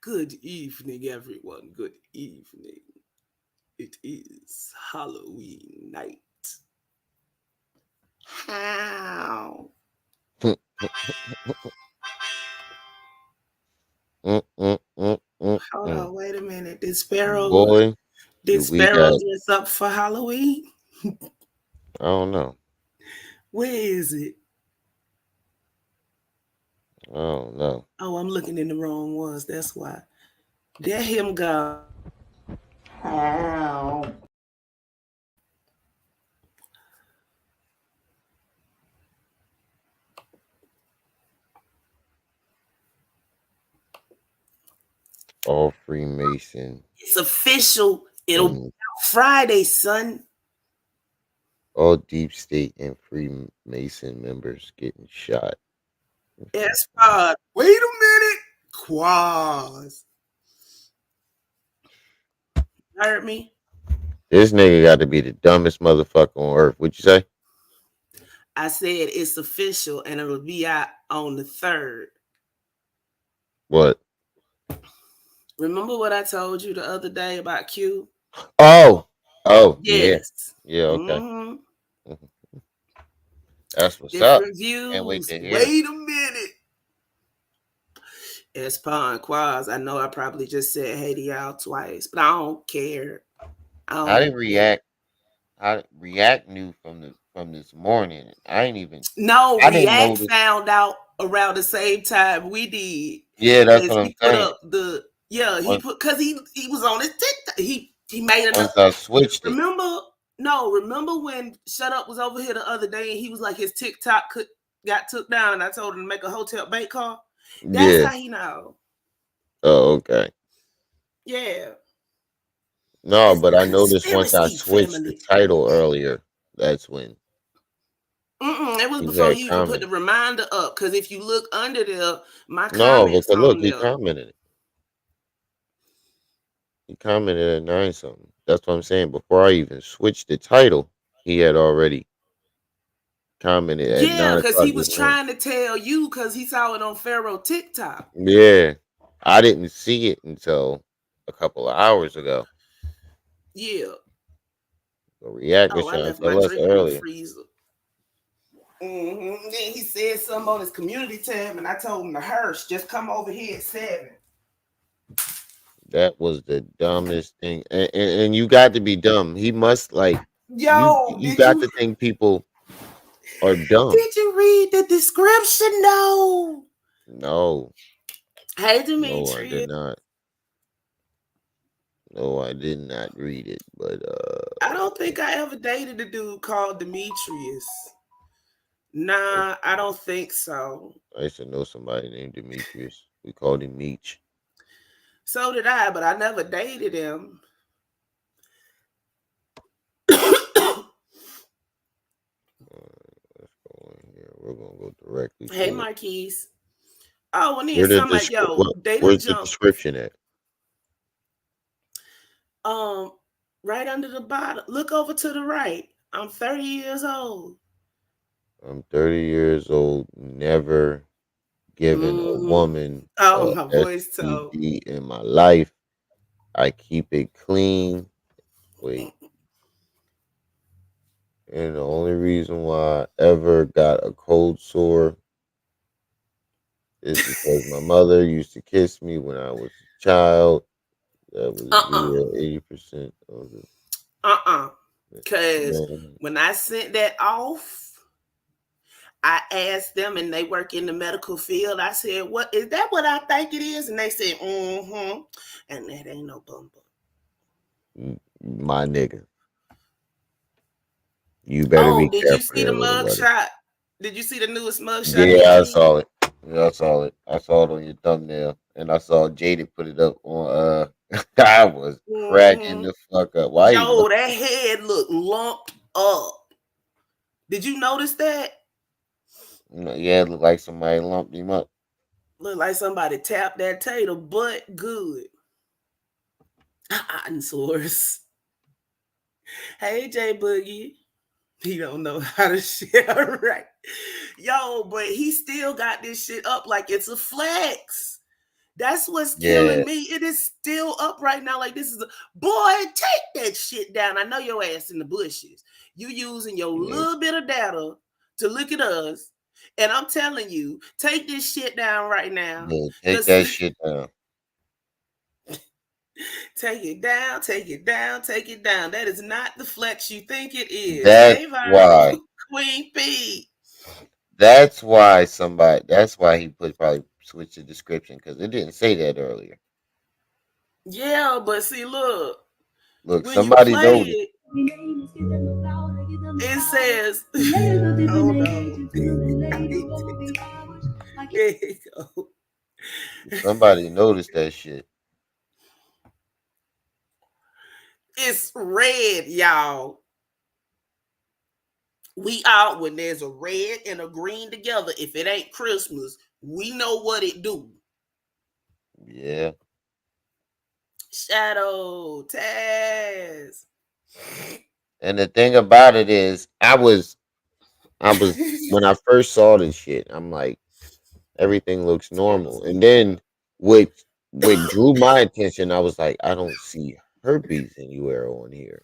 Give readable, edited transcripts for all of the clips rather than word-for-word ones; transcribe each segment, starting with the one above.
Good evening, everyone. Good evening. It is Halloween night. How? Mm, mm, mm, mm, Hold mm. on, wait a minute. Did Sparrow Boy, did do we Sparrow got, dress up for Halloween? I don't know. Where is it? I don't know. Oh, I'm looking in the wrong ones. That's why. There him go. How? All Freemason It's official. It'll be and out Friday, son. all Deep State and Freemason members getting shot. Yes, God. Wait a minute. Quaz. Heard me? This nigga got to be the dumbest motherfucker on earth. What'd you say? I said it's official and it'll be out on the 3rd. What? Remember what I told you the other day about Q? Oh, oh, yeah. Yes. Yeah, okay. hmm Mhm. That's what's up. Different Can't wait views. to hear. Wait a minute. As Pawn Quaz, I know I probably just said hey to y'all twice, but I don't care. I How don't did care. React knew from this morning. I ain't even No, I didn't React notice. found out around the same time we did. Yeah, that's Because what I'm he put saying. up the he Once put because he was on his TikTok. He made another. once I switched it. Remember? No, remember when Shut Up was over here the other day and he was like his TikTok got took down and I told him to make a hotel bait call? That's Yeah. how he know. Oh, okay. Yeah. No, It's but the I noticed once I conspiracy switched the family. title earlier, that's when It was he before had you even put the commented. reminder up. Because if you look under there, my No, comments because look, on he there. commented it. He commented at 9 something. That's what I'm saying. Before I even switched the title, he had already commented at Yeah, 9 because he o'clock was this morning. trying to tell you because he saw it on Pharaoh TikTok. Yeah. I didn't see it until a couple of hours ago. Yeah. But React was Oh, I trying to left my tell us drink in the earlier. freezer. Then he said something on his community tab, and I told him to Hirsch, just come over here at 7. That was the dumbest thing. And you got to be dumb. He must like Yo, you got to think people are dumb. did you read the description? No. No, Hey, no, I did Demetrius. not. No, I did not read it. But I don't think I ever dated a dude called Demetrius. Nah, I don't think so. I used to know somebody named Demetrius. We called him Meech. So did I, but I never dated him. Let's go in here. We're gonna go directly Hey, to it. Marquise. Oh, and then Where the somebody, yo, they done where's the jumped description at? um right under the bottom. Look over to the right. I'm 30 years old. I'm 30 years old. Never given a hmm woman Oh, a my voice tone. STD in my life. I keep it clean. Wait, and the only reason why I ever got a cold sore is because my mother used to kiss me when I was a child. That was Uh-uh. 80% of Uh-uh. it. Cause Man, when I sent that off, I asked them and they work in the medical field. I said, "What is that what I think it is?" And they said, "Mm-hmm." And that ain't no bumper. my nigga, you better Oh, be did you careful see the there, little mug buddy. shot? Did you see the newest mug shot they Yeah, I did? saw it. Yeah, I saw it. I saw it on your thumbnail, and I saw Jaded put it up on. I was cracking Mm-hmm. the fuck up. Why he Yo, look? that head looked lumped up. Did you notice that? Yeah, it looked like somebody lumped him up. Look like somebody tapped that tater, but good. Source. Hey, J Boogie. He don't know how to share right. Yo, but he still got this shit up like it's a flex. That's what's killing Yeah, me. It is still up right now. Like this is a boy, take that shit down. I know your ass in the bushes. You using your yeah, little bit of data to look at us. And I'm telling you, take this shit down right now. yeah. Take Cause that shit down. take it down, take it down, take it down. That is not the flex you think it is. That's Hey Viral, why. Queen P. That's why somebody. That's why he put probably switched the description because it didn't say that earlier. Yeah, but see, look, Look, when you somebody play noticed. it, it says, hold on. There you go. Somebody noticed that shit. It's red, y'all. We out when there's a red and a green together. If it ain't Christmas, we know what it do. Yeah, Shadow, Taz. and the thing about it is, I was when I first saw this shit, I'm like, everything looks Excuse normal, and me. then what what drew my attention, I was like, I don't see herpes anywhere on here.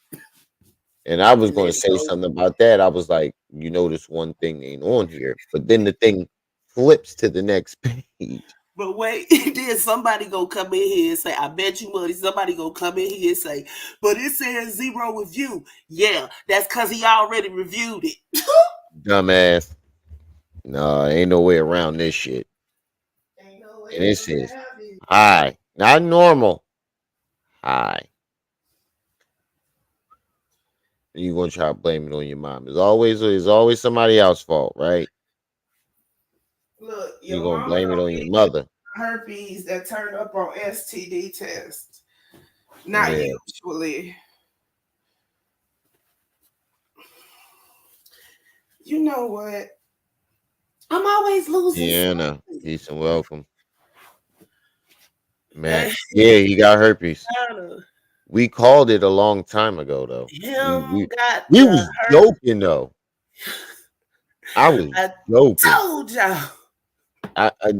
And I was And there going to you say go. something about that. I was like, you notice one thing ain't on here, but then the thing flips to the next page. But wait, then somebody go come in here and say, I bet you money. Somebody go come in here and say, but it says zero review. Yeah, that's because he already reviewed it. Dumbass. No, ain't no way around this shit. Ain't no And way it says around it. hi, not normal. Hi. And you gonna try to blame it on your mom. It's always somebody else's fault, right? Look, You your gonna mama blame it don't on your get mother. herpes that turned up on STD test. Not Yeah. usually. You know what? I'm always losing Yeah, no. something. Peace and welcome. Man. Hey, Yeah, he got herpes. Anna, We called it a long time ago though. We him we got we the was herpes. joking though. I was I joking. told y'all. I I,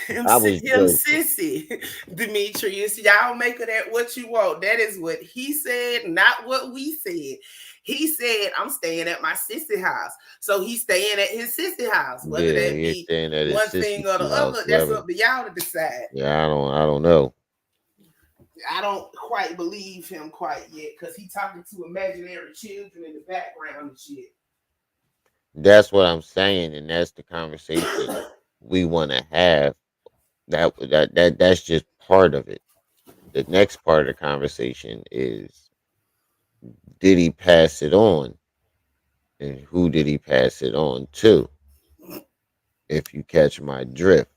Him, I was him joking. sissy, Demetrius. Y'all make of that what you want. That is what he said, not what we said. He said, I'm staying at my sissy house. So he's staying at his sissy house. Whether Yeah, that he's be staying at his one thing or the sister's house, other, that's whatever. up to y'all to decide. Yeah, I don't know. I don't quite believe him quite yet because he talking to imaginary children in the background and shit. That's what I'm saying, and that's the conversation we want to have. That's just part of it. The next part of the conversation is, did he pass it on, and who did he pass it on to? If you catch my drift.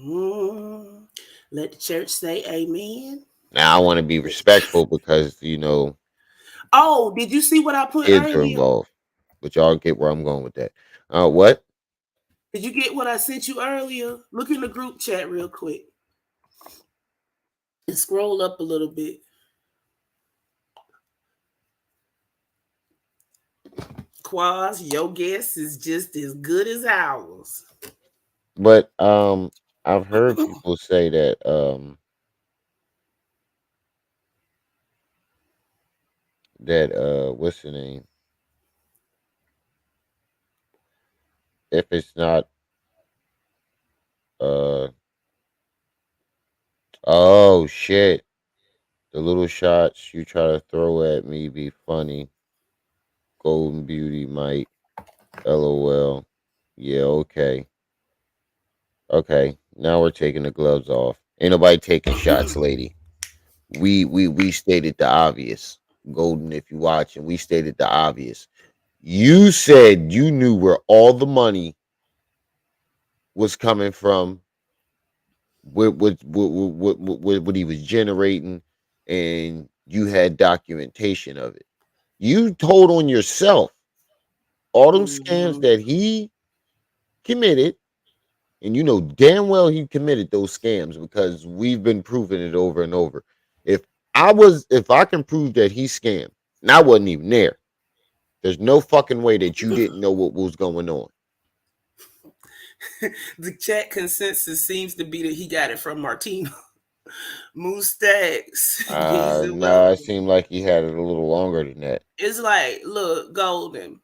Mm. Let the church say amen. Now I want to be respectful because Oh, did you see what I put kids are earlier? involved, but y'all get where I'm going with that. What? Did you get what I sent you earlier? Look in the group chat real quick and scroll up a little bit. Quaz, your guess is just as good as ours. But I've heard people say that what's the name? If it's not uh oh shit, the little shots you try to throw at me be funny. Golden Beauty might. LOL. Yeah, okay. Okay. Now we're taking the gloves off. Ain't nobody taking shots, lady. We stated the obvious. Golden, if you watching, we stated the obvious. You said you knew where all the money was coming from, what he was generating, and you had documentation of it. You told on yourself all them scams Mm-hmm. that he committed, and you know damn well he committed those scams because we've been proving it over and over. If I can prove that he scammed, and I wasn't even there, there's no fucking way that you didn't know what was going on. The chat consensus seems to be that he got it from Martino. Mustax. He's No, it welcome. seemed like he had it a little longer than that. It's like, look, Golden.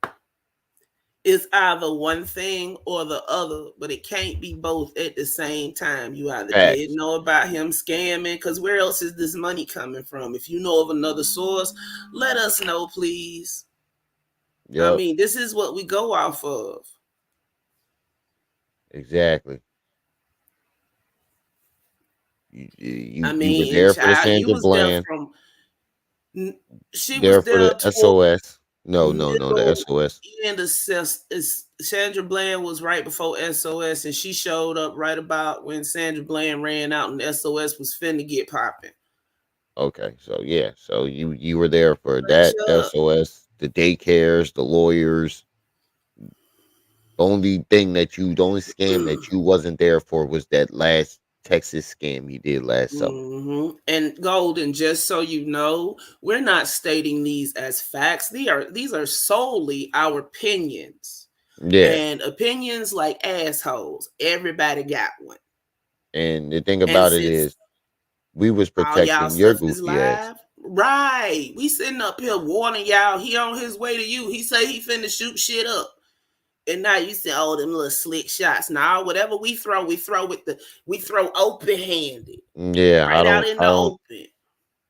It's either one thing or the other, but it can't be both at the same time. You either did Facts. know about him scamming, because where else is this money coming from? If you know of another source, let us know, please. I Yep, mean, this is what we go off of. exactly. I You were mean, and there for the child, he Sandra was there Bland, from, she was there for there the toward SOS. No, the middle SOS. end of Sandra Bland was right before SOS, and she showed up right about when Sandra Bland ran out and SOS was finna get popping. Okay, so yeah, so you were there for But that Chuck, SOS, the daycares, the lawyers. The only scam that you wasn't there for was that last Texas scam you did last summer. And Golden, just so you know, we're not stating these as facts. These are solely our opinions. Yeah, And opinions like assholes. Everybody got one. and the thing And about it since is, we was all y'all protecting your stuff is goofy ass. live, right? We sitting up here warning y'all. He on his way to you. He say he finna shoot shit up. And now you say, oh, them little slick shots. Now, whatever we throw open handed, Yeah, right out in I the don't, open.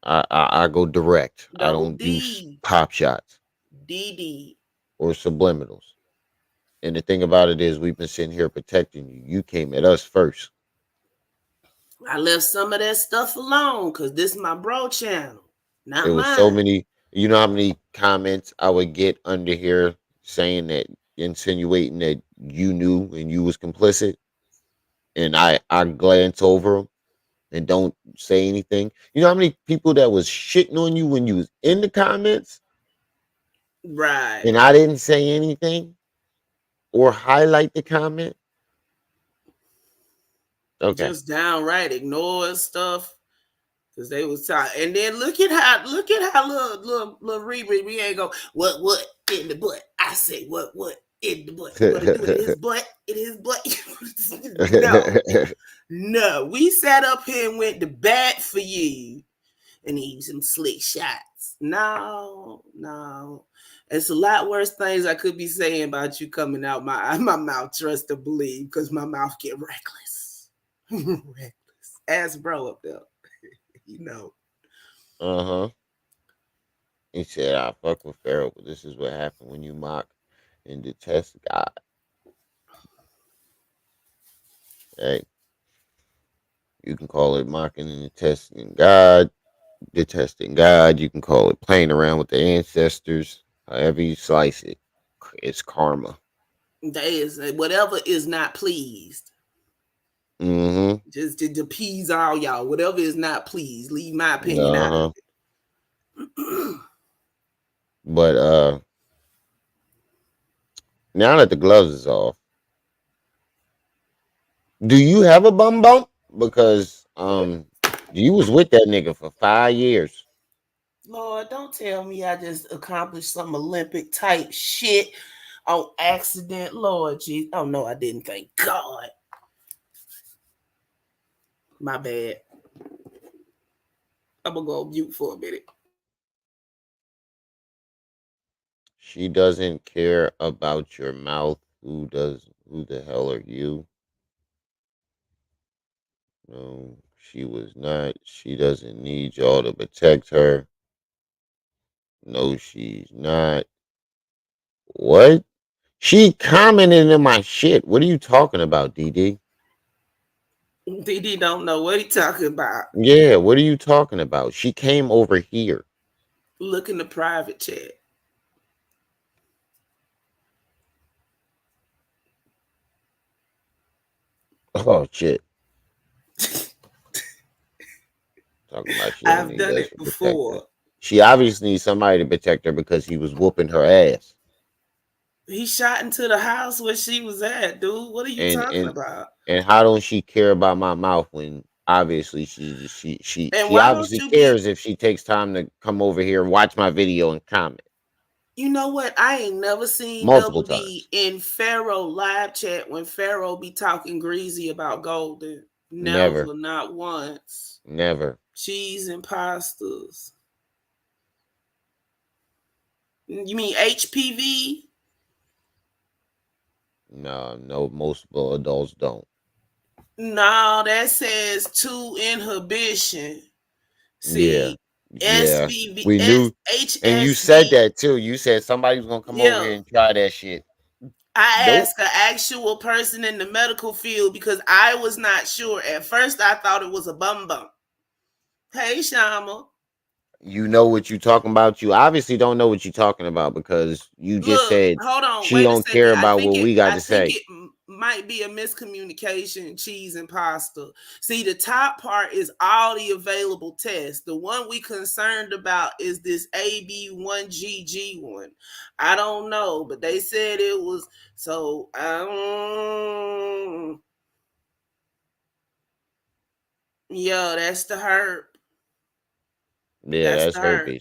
I go direct. I Double don't do D, pop shots DD. or subliminals. And the thing about it is, we've been sitting here protecting you. You came at us first. I left some of that stuff alone because this is my bro channel, It not was so mine. many. You know how many comments I would get under here saying that, insinuating that you knew and you was complicit, and I glance over them and don't say anything. You know how many people that was shitting on you when you was in the comments, Right. and I didn't say anything or highlight the comment. Okay. Just downright ignoring stuff. Cause they was talking, and then look at how little Riri we ain't go what in the butt. I say what in the butt. You want to do it in his butt? In his butt? No, no. We sat up here and went to bat for you, and he some slick shots. No, no. It's a lot worse things I could be saying about you coming out my mouth. Trust to believe, because my mouth get reckless, reckless. Ask bro up there, you know. Uh-huh. He said, I fuck with Pharaoh, but this is what happened when you mock and detest God. Hey, you can call it mocking and detesting God. You can call it playing around with the ancestors. However you slice it, it's karma. They is whatever is not pleased. Mm-hmm. Just to appease all y'all. Whatever is not pleased, leave my opinion out of Uh-huh. it. But now that the gloves is off, do you have a bum bump? Because you was with that nigga for 5 years. Lord, don't tell me I just accomplished some Olympic type shit on accident. Lord, geez. Oh no, I didn't. Thank God. My bad. I'm gonna go mute for a minute. She doesn't care about your mouth. Who does? Who the hell are you? No, she was not. She doesn't need y'all to protect her. No, she's not. What? She commented in my shit. What are you talking about, DD? DD don't know what he talking about. Yeah, what are you talking about? She came over here. Look in the private chat. Oh shit. Talking about she don't I've need done us it to protect her. before. She obviously needs somebody to protect her because he was whooping her ass. He shot into the house where she was at, dude. What are you And talking and about? and how don't she care about my mouth when obviously And she why don't obviously you be cares if she takes time to come over here, watch my video, and comment. You know what? I ain't never seen multiple Double D times. in Pharaoh live chat when Pharaoh be talking greasy about Golden. Never, Never, not once. never. Cheese and pastas. You mean HPV? No, no, most adults don't. No, that says two inhibition. Yeah, See, yeah. SVB, We knew, and you said HSV. that too. You said somebody was gonna come over Yeah. here and try that shit. I Nope. asked an actual person in the medical field because I was not sure. At first, I thought it was a bum bum. Hey, Shama. You know what you talking about. You obviously don't know what you're talking about because you just Look, said hold on, she wait a don't care second. about what we got I to think say. it might be a miscommunication. Cheese and pasta. See, the top part is all the available tests. The one we concerned about is this AB1GG one. I don't know, but they said it was so. Yeah, that's the herb. Yeah, That's that's the herb. herpes,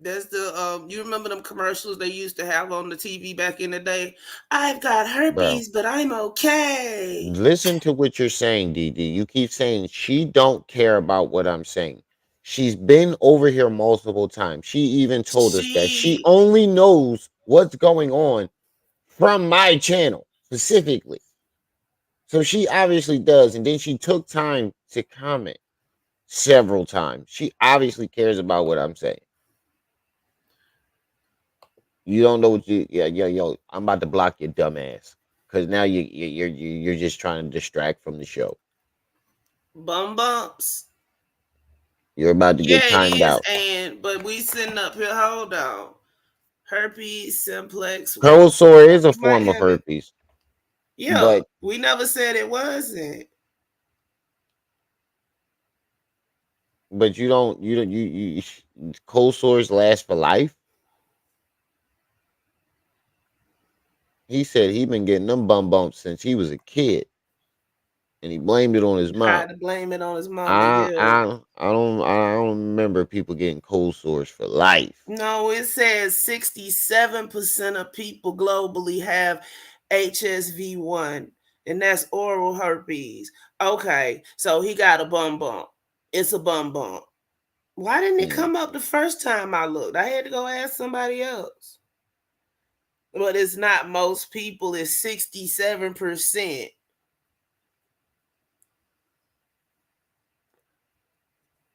That's the you remember them commercials they used to have on the TV back in the day? I've got bro. herpes, but I'm okay. Listen to what you're saying, DD. You keep saying she don't care about what I'm saying. She's been over here multiple times. She even told us that she She only knows what's going on from my channel specifically. So she obviously does. And then she took time to comment several times. She obviously cares about what I'm saying. You don't know what you, yeah, yo. I'm about to block your dumb ass because now you're just trying to distract from the show. bum bumps. You're about to get Yeah, it timed is. out. And but we sitting up here. Hold on. Herpes simplex 1. Cold sore is a You might form of have it. herpes, Yeah, but we never said it wasn't. you cold sores last for life. He said he been getting them bum bumps since he was a kid, and he blamed it on his mom. Tried to blame it on his mama. Yeah. I don't remember people getting cold sores for life. No, it says 67% of people globally have HSV1, and that's oral herpes. Okay, so he got a bum bump. It's a bum bump. Why didn't it Mm. come up the first time I looked? I had to go ask somebody else. But it's not most people, it's 67%.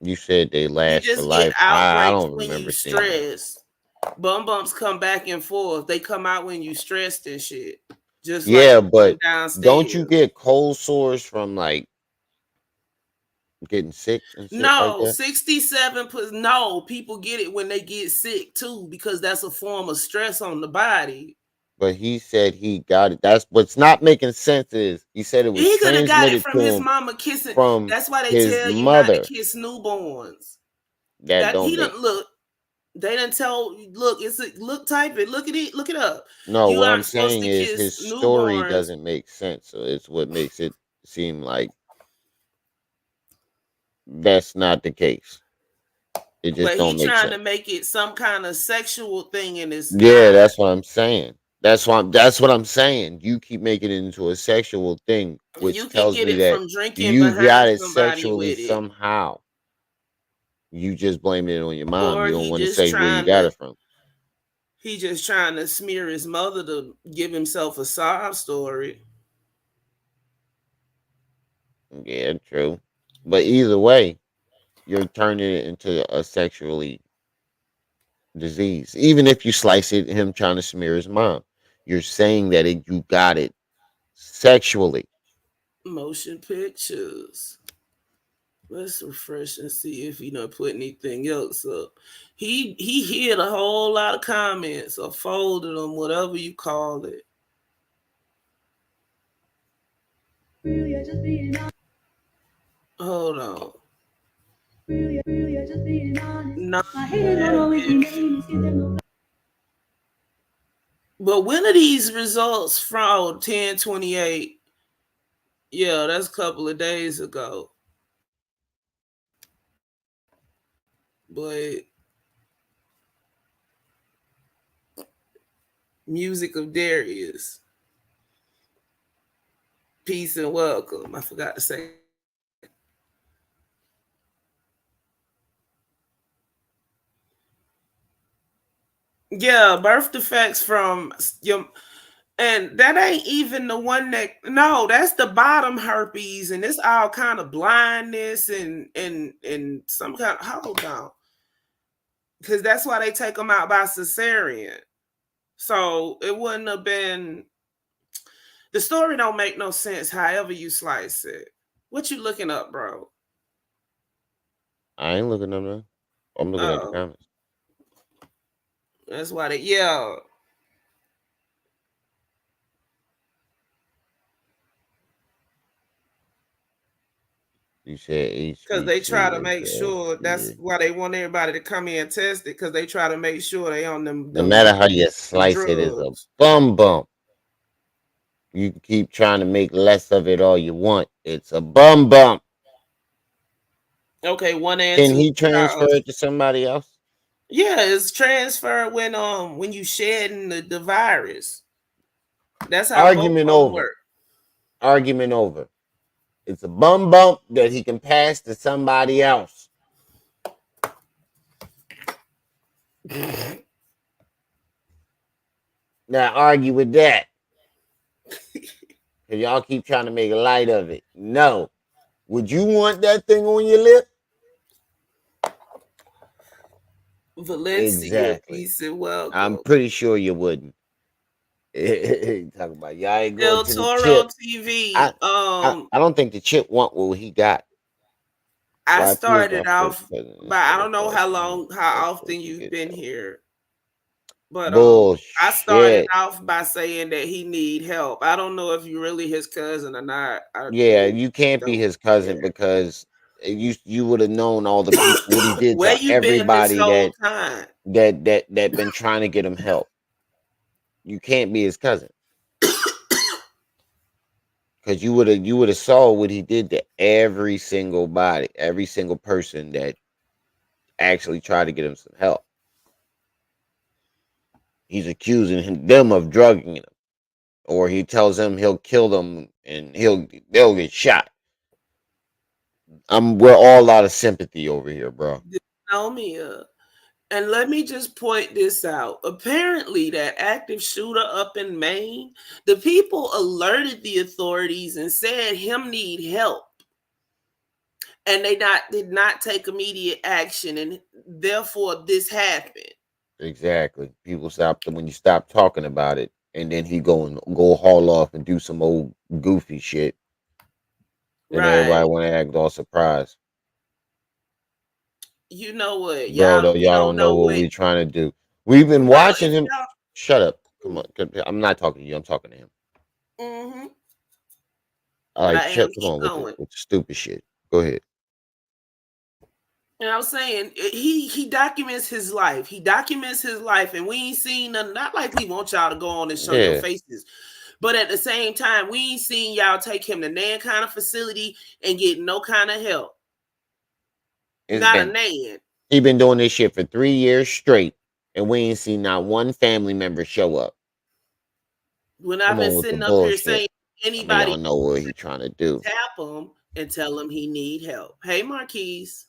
You said they You last for just get life. I outbreaks don't when you remember seeing that. stress. Bum bumps come back and forth. They come out when you stressed and shit. Just like Yeah, going but don't you downstairs. get cold sores from like getting sick and shit like No, that? 67%. No, people get it when they get sick too, because that's a form of stress on the body. But he said he got it. That's what's not making sense is he said it was He could have got it transmitted from to his him mama kissing. from That's why they his tell you not to mother. kiss newborns. That That don't he make don't look. They didn't tell. Look, it's a look. Type it. Look at it. Look it up. no, You what I'm aren't supposed saying to is kiss his story newborns, doesn't make sense. So it's what makes it seem like that's not the case. It just but he don't make trying to sense. make it some kind of sexual thing, and it's Yeah, not. that's what I'm saying. That's what I'm saying. You keep making it into a sexual thing, which You can tells get me it that from drinking you behind got it somebody sexually with it, somehow. You just blame it on your mom. or You don't want to say where you got it from. he just trying to smear his mother to give himself a sob story. Yeah, true. But either way, you're turning it into a sexually disease. Even if you slice it, him trying to smear his mom, you're saying that you got it sexually. Motion pictures. Let's refresh and see if he don't put anything else up. He hid a whole lot of comments or folded them, whatever you call it. Hold on. No, but when are these results from 10/28? Yeah, that's a couple of days ago. But Music of Darius. Peace and welcome. I forgot to say that. Yeah, birth defects from your, and that ain't even the one that, no, that's the bottom herpes, and it's all kind of blindness and some kind of, hold on, because that's why they take them out by cesarean. So it wouldn't have been, the story don't make no sense. However you slice it, what you looking up, bro? I ain't looking at them. I'm looking at the Oh, comments. that's why they, yeah, You said because they try HBC to is make the sure, that's STD. why they want everybody to come in and test it, because they try to make sure they on No matter how you them slice it, is a drugs. bum bump. You can keep trying to make less of it all you want. It's a bum bump. Okay, one and Can two. he transfer it to somebody else? Yeah, it's transferred when you shedding the virus. That's how both Argument of them over. work. Argument over. It's a bum bump that he can pass to somebody else. Now argue with that. Cause y'all keep trying to make light of it. No. Would you want that thing on your lip? Valencia, Exactly. peace and I'm welcome. pretty sure you wouldn't. Talk about y'all ain't going El to the Toro chip. TV. I don't think the chip want what he got. I Why feels my started first off, cousin but I instead of don't know how asking him long, how questions often he you've gets been help. here. But I started Bullshit. off by saying that he need help. I don't know if you really his cousin or not. I Yeah, really you can't be don't his cousin care. because you would have known all the people what he did Where to you been this everybody whole time? that been trying to get him help. You can't be his cousin because you would have saw what he did to every single body, every single person that actually tried to get him some help. He's accusing them of drugging him, or he tells them he'll kill them and they'll get shot. We're all out of sympathy over here, bro. Dysnomia. And let me just point this out. Apparently, that active shooter up in Maine, the people alerted the authorities and said him need help. And they not did not take immediate action, and therefore this happened. Exactly. People stop when you stop talking about it, and then he go haul off and do some old goofy shit. Then everybody Right. want to act all surprised, You know what? bro. Y'all, Though we y'all don't don't know know what what. we trying to do. We've been Well, watching if him. y'all, Shut up. Come on. I'm not talking to you. I'm talking to him. mm-hmm, All right, I am. Chip. Come Keep on with going. the stupid shit. Go ahead. And I was saying he documents his life. He documents his life, and we ain't seen nothing. Not like we want y'all to go on and show your Yeah, faces, but at the same time, we ain't seen y'all take him to nan kind of facility and get no kind of help. it's Not a been nan. he been doing this shit for 3 years straight, and we ain't seen not one family member show up. When I've Come been on with the sitting up here bullshit. saying Some of anybody y'all know what he trying to do. tap him and tell him he need help. Hey, Marquise.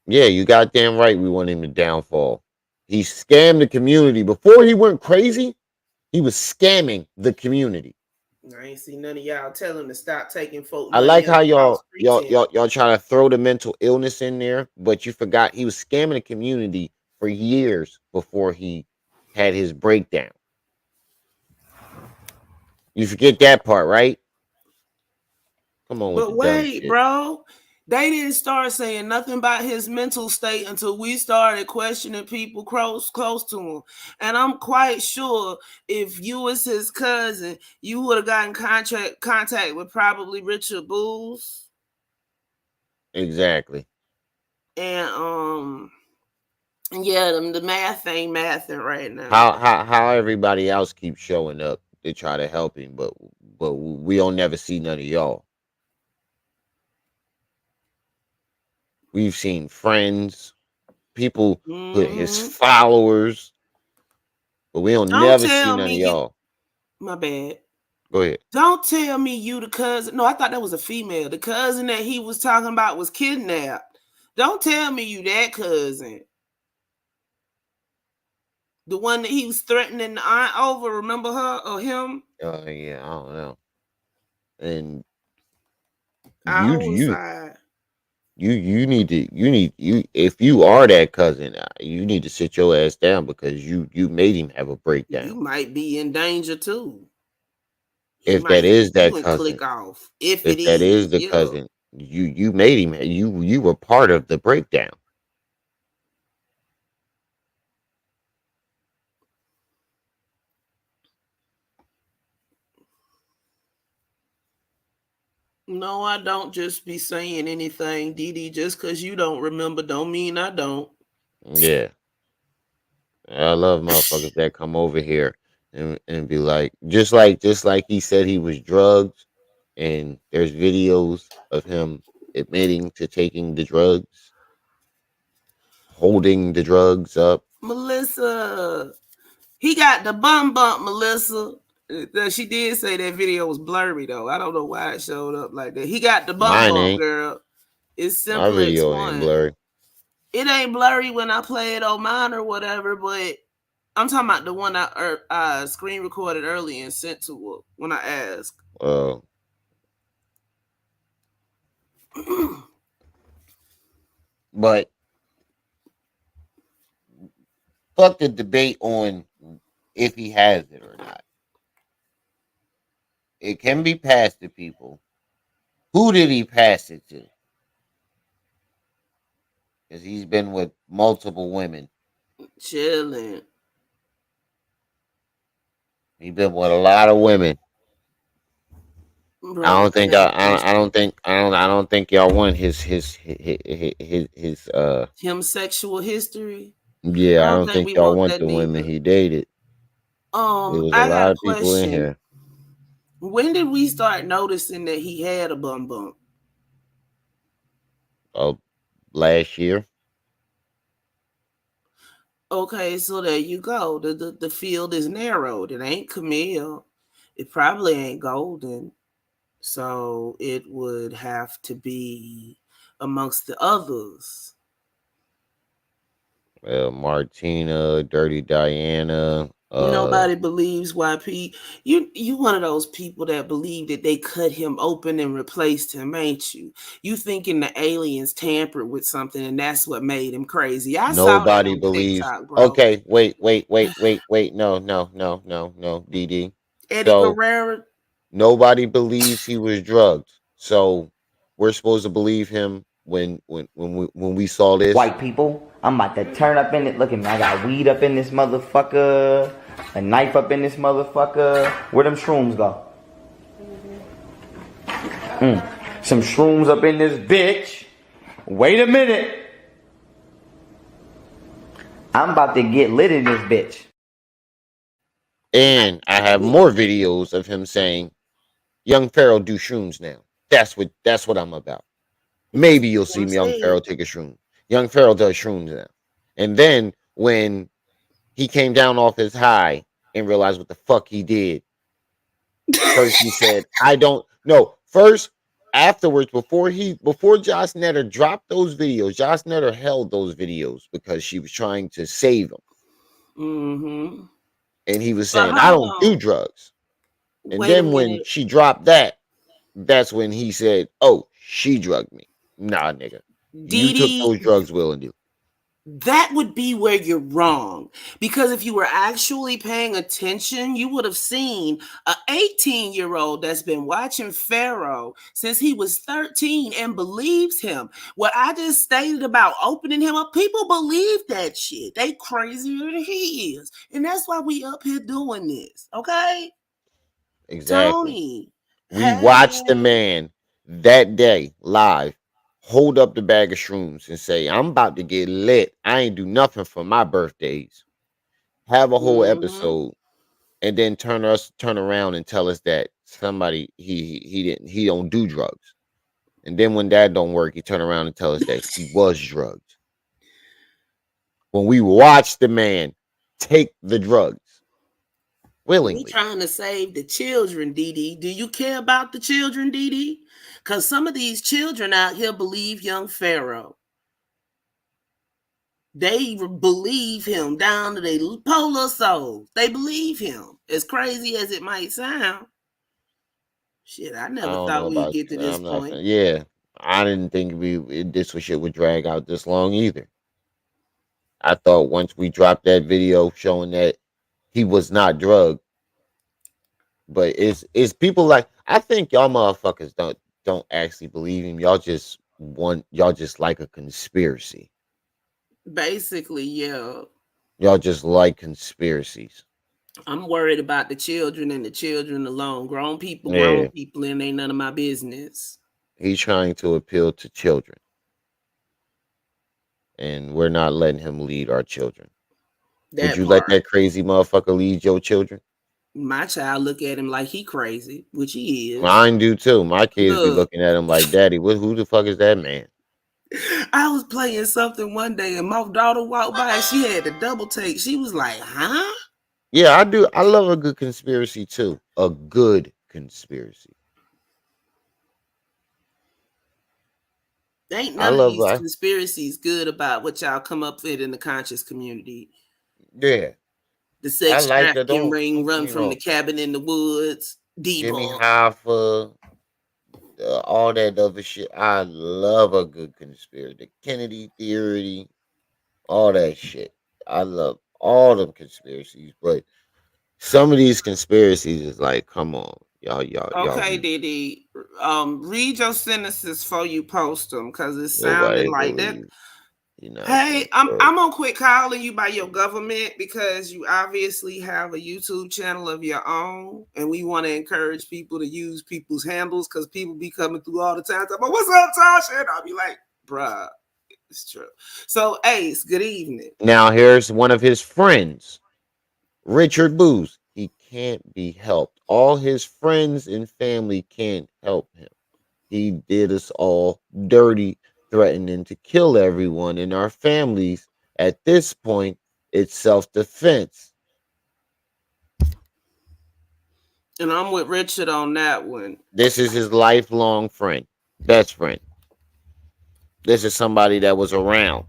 Yeah, you goddamn right. We want him to downfall. He scammed the community before he went crazy. He was scamming the community. I ain't seen none of y'all tell him to stop taking folk I money like under how false pretense. y'all trying to throw the mental illness in there, but you forgot he was scamming the community for years before he had his breakdown. You forget that part, right? Come on with the But dumb wait, shit. bro. They didn't start saying nothing about his mental state until we started questioning people close to him. And I'm quite sure if you was his cousin, you would have gotten contact with probably Richard Booth Exactly. and yeah, the math ain't mathing right now. How everybody else keeps showing up to try to help him, but we don't never see none of y'all. We've seen friends. people put his Mm-hmm. followers, but we don't Don't never see tell none me of you. y'all. My bad. Go ahead. Don't tell me you the cousin. No, I thought that was a female. The cousin that he was talking about was kidnapped. Don't tell me you that cousin. The one that he was threatening the aunt over. Remember her or him? Yeah, I don't know. And Our you side. you need to you if you are that cousin, you need to sit your ass down because you made him have a You breakdown. might be in danger too. He If might that hit is you that and cousin, click off. If it if that is is, the yeah. cousin, you made him. You were part of the breakdown. No, I don't just be saying anything, Dee. Just because you don't remember don't mean I don't. Yeah, I love motherfuckers that come over here and be like, just like he said he was drugged, and there's videos of him admitting to taking the drugs, holding the drugs up. Melissa, he got the bum bump, Melissa. She did say that video was blurry though. I don't know why it showed up like that. He got the bum Mine bump, ain't. girl. It's My simple as video ain't one. blurry. It ain't blurry when I play it on mine or whatever, but I'm talking about the one I screen recorded early and sent to her when I asked. Uh, but fuck the debate on if he has it or not. It can be passed to people. Who did he pass it to? Because he's been with multiple women. Chilling. He's been with a lot of women. I Brother don't think I, changed. I don't think y'all want his Him sexual history. I yeah, I don't don't think think we y'all want want that the women neither. he dated. There was a I got lot a of people in question. here. When did we start noticing that he had a bum bump? Uh, last year. Okay, so there you go. The field is narrowed. It ain't Camille. It probably ain't Golden. So it would have to be amongst the others. Martina, Dirty Diana. Nobody believes YP. You one of those people that believe that they cut him open and replaced him, ain't you? You thinking the aliens tampered with something and that's what made him crazy. I saw that Nobody on believes. TikTok, bro. Okay, wait. No, DD. Eddie So Guerrero. nobody believes he was drugged. So we're supposed to believe him when we saw this. White people, I'm about to turn up in it. Look at me, I got weed up in this motherfucker, a knife up in this motherfucker. Where them shrooms go? Some shrooms up in this bitch. Wait a minute. I'm about to get lit in this bitch. And I have more videos of him saying, "Young Pharaoh do shrooms now." That's what I'm about. That's Maybe you'll what see I'm me, Young Pharaoh saying. take a shroom. Young Pharaoh does shrooms now. And then when he came down off his high and realized what the fuck he did, first he said, "I don't know." First, afterwards, before Josh Netter dropped those videos, Josh Netter held those videos because she was trying to save him, Mm-hmm. and he was But saying, "I hold don't do on. drugs." And Wait a then when minute. she dropped that, that's when he said, "Oh, she drugged me." Nah, nigga, you took Didi, those drugs willingly. that would be where you're wrong. Because if you were actually paying attention, you would have seen a 18-year-old that's been watching Pharaoh since he was 13 and believes him. What I just stated about opening him up, people believe that shit. They crazier than he is. And that's why we up here doing this. Okay? Exactly. Tony. We watched the Hey. man that day live hold up the bag of shrooms and say, "I'm about to get lit. I ain't do nothing for my birthdays." Have a whole Mm-hmm. episode and then turn around and tell us that somebody he don't do drugs. And then when that don't work, he turn around and tell us that he was drugged. when we watch the man take the drugs We willingly. trying to save the children, Dee. Do you care about the children, Dee? Because some of these children out here believe young Pharaoh. They believe him down to their polar souls. They believe him. As crazy as it might sound. Shit, I I never don't know thought we'd about get to you. this I'm not point. gonna. Yeah, I didn't think this shit would drag out this long either. I thought once we dropped that video showing that he was not drugged, but it's people like I think y'all motherfuckers don't actually believe him. Y'all just like a conspiracy. Basically, yeah. Y'all just like conspiracies. I'm worried about the children and the children alone. Grown Yeah, people, and ain't none of my business. he's trying to appeal to children, and we're not letting him lead our children. Would That you let part. that crazy motherfucker lead your children? My child look at him like he crazy, which he is. Mine do too. My kids be Look, looking at him like, "Daddy, who the fuck is that man?" I was playing something one day and my daughter walked by and she had to double take. She was like, huh? Yeah, I do. I love a good conspiracy too. A good conspiracy. Ain't I none of love. these conspiracies good about what y'all come up with in the conscious community. Yeah, The I sex like that. trafficking Don't ring, run you from the know? cabin in the woods, Give me debunk. half all that other shit. I love a good conspiracy. The Kennedy theory, all that shit. I love all them conspiracies, but some of these conspiracies is like, come on, y'all Okay, be Didi. Read your sentences before you post them, cause it's sounding nobody like that. believe United Hey, States. I'm gonna quit calling you by your government because you obviously have a YouTube channel of your own, and we want to encourage people to use people's handles because people be coming through all the time. But what's up, Tasha? And I'll be like, bruh, it's true. So, Ace, good evening. Now here's one of his friends, Richard Booz. He can't be helped. All his friends and family can't help him. He did us all dirty, threatening to kill everyone in our families. At this point, it's self defense. And I'm with Richard on that one. This is his lifelong friend, best friend. This is somebody that was around.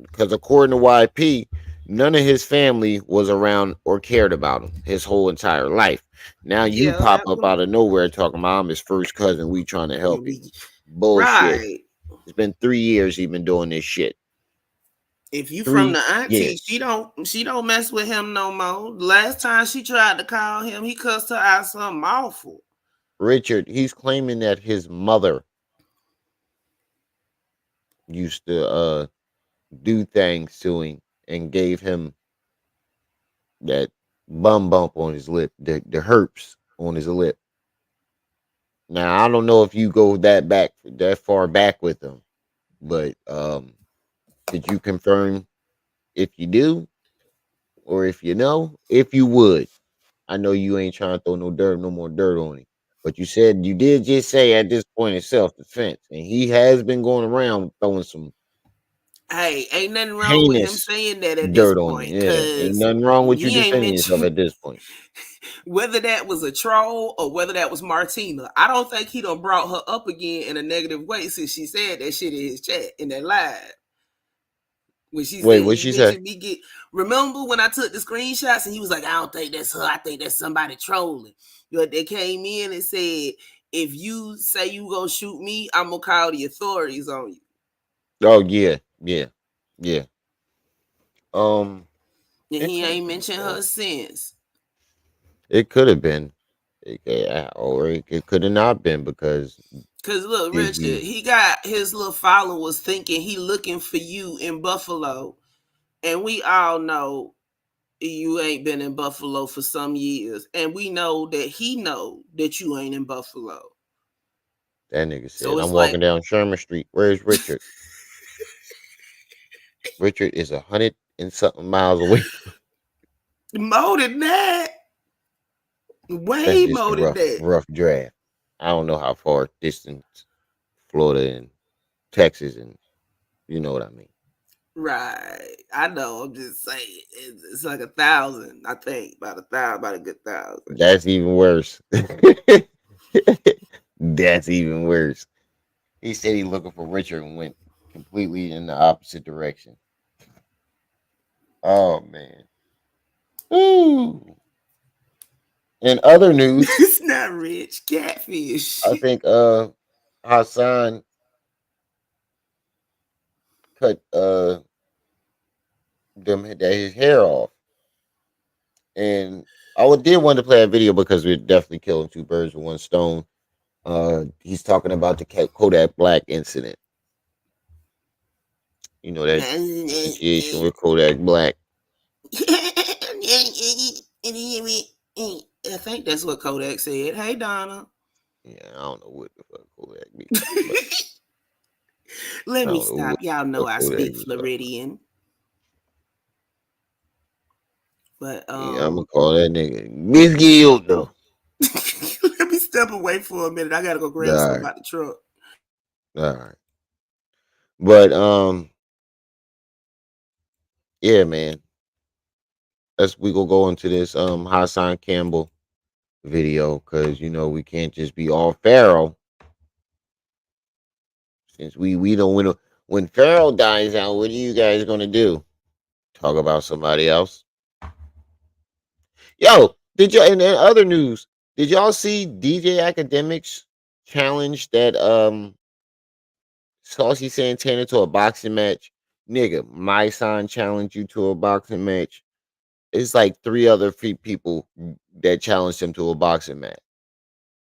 Because according to YP, none of his family was around or cared about him his whole entire life. Now you Yeah, pop that up one. out of nowhere talking about I'm his first cousin. We trying to help him. Bullshit. Right. It's been 3 years he been doing this shit. If you from the Three auntie, she years. don't mess with him no more. Last time she tried to call him, he cussed her out something awful. Richard, he's claiming that his mother used to do things to him and gave him that bump on his lip, the herpes on his lip. Now I don't know if you go that far back with him, but could you confirm if you do or if you know, if you would? I know you ain't trying to throw no more dirt on him. But you said you did just say at this point it's self defense, and he has been going around throwing some Hey, ain't nothing wrong with him heinous saying that at this dirt on you. point, Yeah, ain't cause nothing wrong with you he ain't defending yourself mentioned at this point. whether that was a troll or whether that was Martina. I don't think he done brought her up again in a negative way since she said that shit in his chat in that live. When she Wait, said what you she say? mentioned me get remember when I took the screenshots and he was like, I don't think that's her, I think that's somebody trolling. But they came in and said, if you say you gonna shoot me, I'm gonna call the authorities on you. Oh yeah. Um, And it he could have ain't been a mentioned troll. her since. It could have been, or it could have not been because Cause look, did Richard, you? he got his little followers thinking he looking for you in Buffalo. And we all know you ain't been in Buffalo for some years. And we know that he know that you ain't in Buffalo. That nigga So said, it's I'm like walking down Sherman Street. Where's Richard? Richard is 100 and something miles away from. more than that. That's Way just a more than that. rough draft. I don't know how far distance Florida and Texas and you know what I mean. Right. I know. I'm just saying. It's like 1,000. I think about 1,000, about a good 1,000. That's even worse. That's even worse. He said he looking for Richard and went completely in the opposite direction. Oh man. Ooh. In other news, It's not rich. Catfish. I think Hassan cut his hair off. And did want to play a video because we're definitely killing two birds with one stone. He's talking about the Kodak Black incident. You know that association with Kodak Black. I think that's what Kodak said. Hey, Donna. Yeah, I don't know what the fuck Kodak be talking about. Let I me don't know stop. what Y'all the know fuck I Kodak speak be talking about. Floridian. But Yeah, I'm gonna call that nigga Miss Gildo. let me step away for a minute. I gotta go grab something out the truck. All right. But yeah, man. We gonna go into this Hassan Campbell video because we can't just be all Pharaoh. Since we don't when Pharaoh dies out, what are you guys gonna do? Talk about somebody else? Yo, did y'all in other news? Did y'all see DJ Academics challenge that Saucy Santana to a boxing match? Nigga, my son challenged you to a boxing match. It's like three other people that challenged him to a boxing match.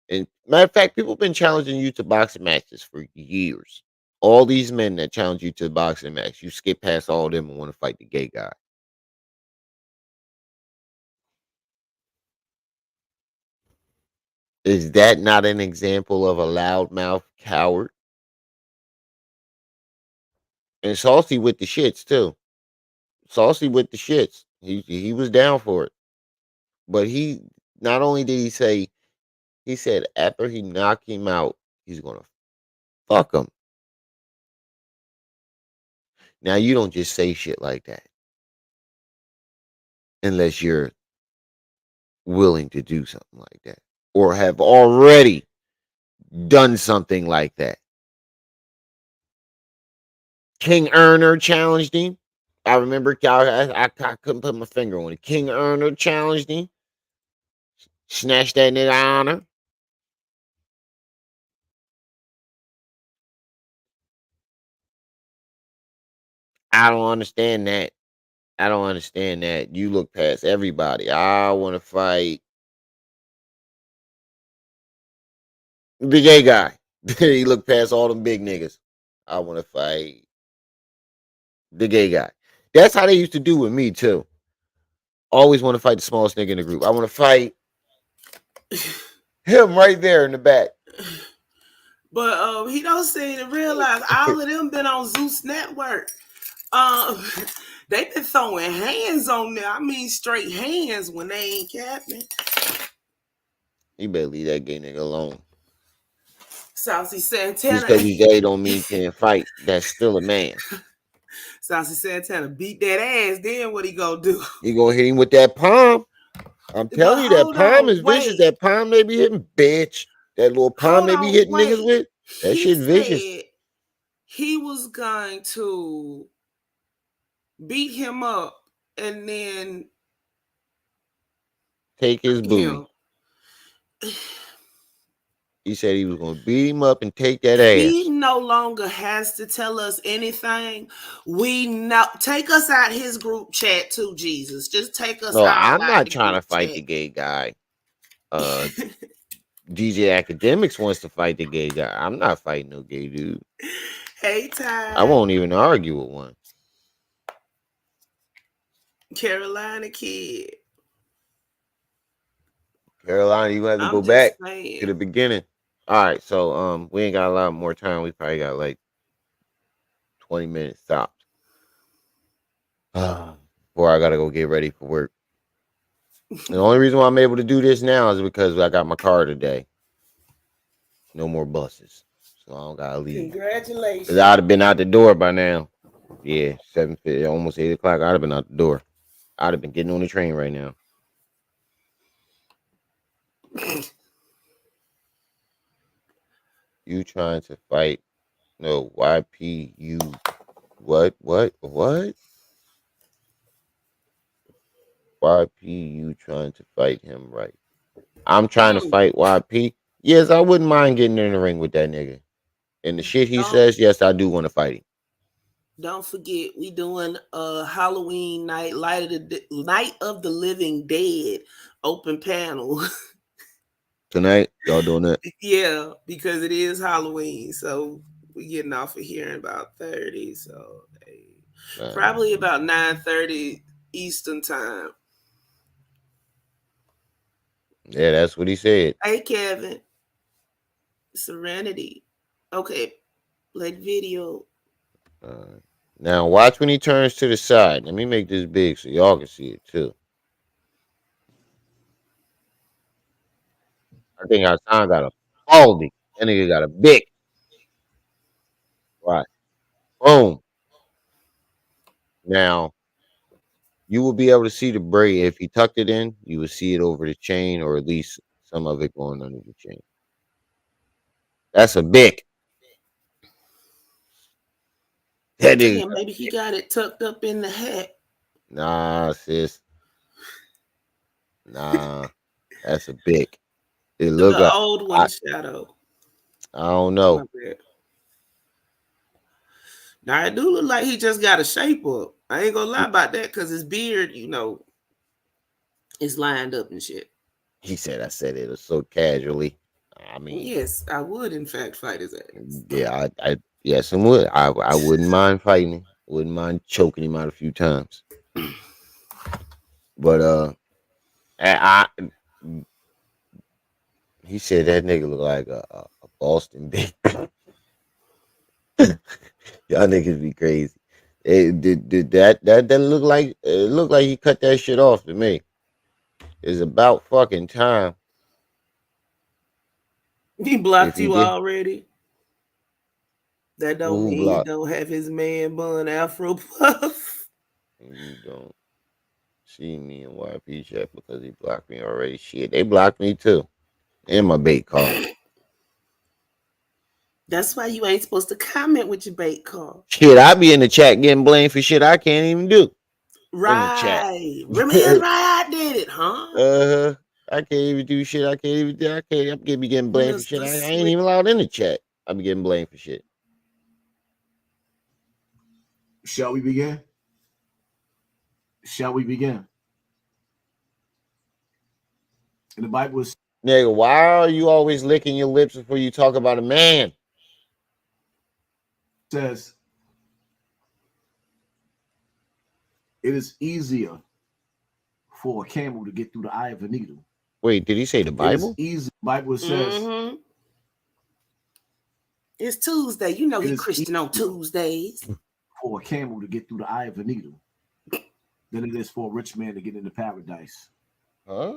And matter of fact, people have been challenging you to boxing matches for years. All these men that challenge you to a boxing match, you skip past all of them and want to fight the gay guy. Is that not an example of a loudmouth coward? And Saucy with the shits too. Saucy with the shits. He was down for it. But he not only did he say, he said after he knocked him out, he's gonna fuck him. Now you don't just say shit like that unless you're willing to do something like that or have already done something like that. King Erner challenged him. I remember I couldn't put my finger on it. King Erner challenged him. Snatched that nigga honor. I don't understand that. I don't understand that. You look past everybody. I want to fight the gay guy. He looked past all them big niggas. I want to fight the gay guy. That's how they used to do with me too. Always want to fight the smallest nigga in the group. I want to fight him right there in the back. But he don't seem to realize all of them been on Zeus Network. They been throwing hands on there. I mean, straight hands when they ain't capping. You better leave that gay nigga alone. Saucy Santana. Just because he's gay don't mean he can't fight. That's still a man. Saucy Santana beat that ass. Then what he gonna do? He gonna hit him with that palm. I'm telling you, that palm is vicious. That palm they be hitting, bitch. That little palm they be hitting niggas with. That shit vicious. He was going to beat him up and then take his booty. He said he was going to beat him up and take that ass. He no longer has to tell us anything. We know. Take us out his group chat too, Jesus. Just take us out. No, I'm not trying to fight the gay guy. DJ Academics wants to fight the gay guy. I'm not fighting no gay dude. Hey, Ty. I won't even argue with one. Carolina kid. Carolina, you have to go back to the beginning. All right, so we ain't got a lot more time. We probably got like 20 minutes stopped. Before I gotta go get ready for work. The only reason why I'm able to do this now is because I got my car today. No more buses, so I don't gotta leave. Congratulations! Cause I'd have been out the door by now. Yeah, 7:50, almost 8 o'clock. I'd have been out the door. I'd have been getting on the train right now. You trying to fight? No, YP. You what? What? YP. You trying to fight him? Right. I'm trying to fight YP. Yes, I wouldn't mind getting in the ring with that nigga. And the shit he Don't says, yes, I do want to fight him. don't forget we doing a Halloween night, Night of the Living Dead open panel. Tonight, y'all doing that? Yeah, because it is Halloween, so we getting off of here in about 30. So probably about 9:30 Eastern time. Yeah, that's what he said. Hey Kevin, Serenity. Okay, play the video. Now watch when he turns to the side. Let me make this big so y'all can see it too. I think Hassan got a baldy. That nigga got a big. Right. Boom. Now you will be able to see the braid. If he tucked it in, you would see it over the chain, or at least some of it going under the chain. That's a big. That nigga. Damn, maybe he got it tucked up in the hat. Nah, sis. Nah, that's a big. It look The like old I, one, Shadow. I don't My know. bad. Now it do look like he just got a shape up. I ain't gonna lie about that because his beard, is lined up and shit. He said I said it so casually. I mean, Yes, I would in fact fight his ass. yeah, I yes, I would. I wouldn't mind fighting him. Wouldn't mind choking him out a few times. But he said that nigga look like a Boston big. Y'all niggas be crazy. Did that look like it looked like he cut that shit off to me. It's about fucking time. He If blocked he you did, already. That don't who mean he blocked? don't have his man bun afro puff. You don't see me in YP chat because he blocked me already. Shit, they blocked me too. And my bait card. That's why you ain't supposed to comment with your bait card. Shit, I be in the chat getting blamed for shit I can't even do. In the chat. Right. Remember his right did it, huh? I can't even do shit. I can't even do. I can't. I'm gonna be getting blamed for shit. Mr. I ain't Slick. even allowed in the chat. I be getting blamed for shit. Shall we begin? Shall we begin? And the Bible Nigga, why are you always licking your lips before you talk about a man? says it is easier for a camel to get through the eye of a needle. Wait, did he say the It is Bible? easy. The Bible says It's Tuesday. You know it he is Christian on Tuesdays. for a camel to get through the eye of a needle than it is for a rich man to get into paradise. Huh?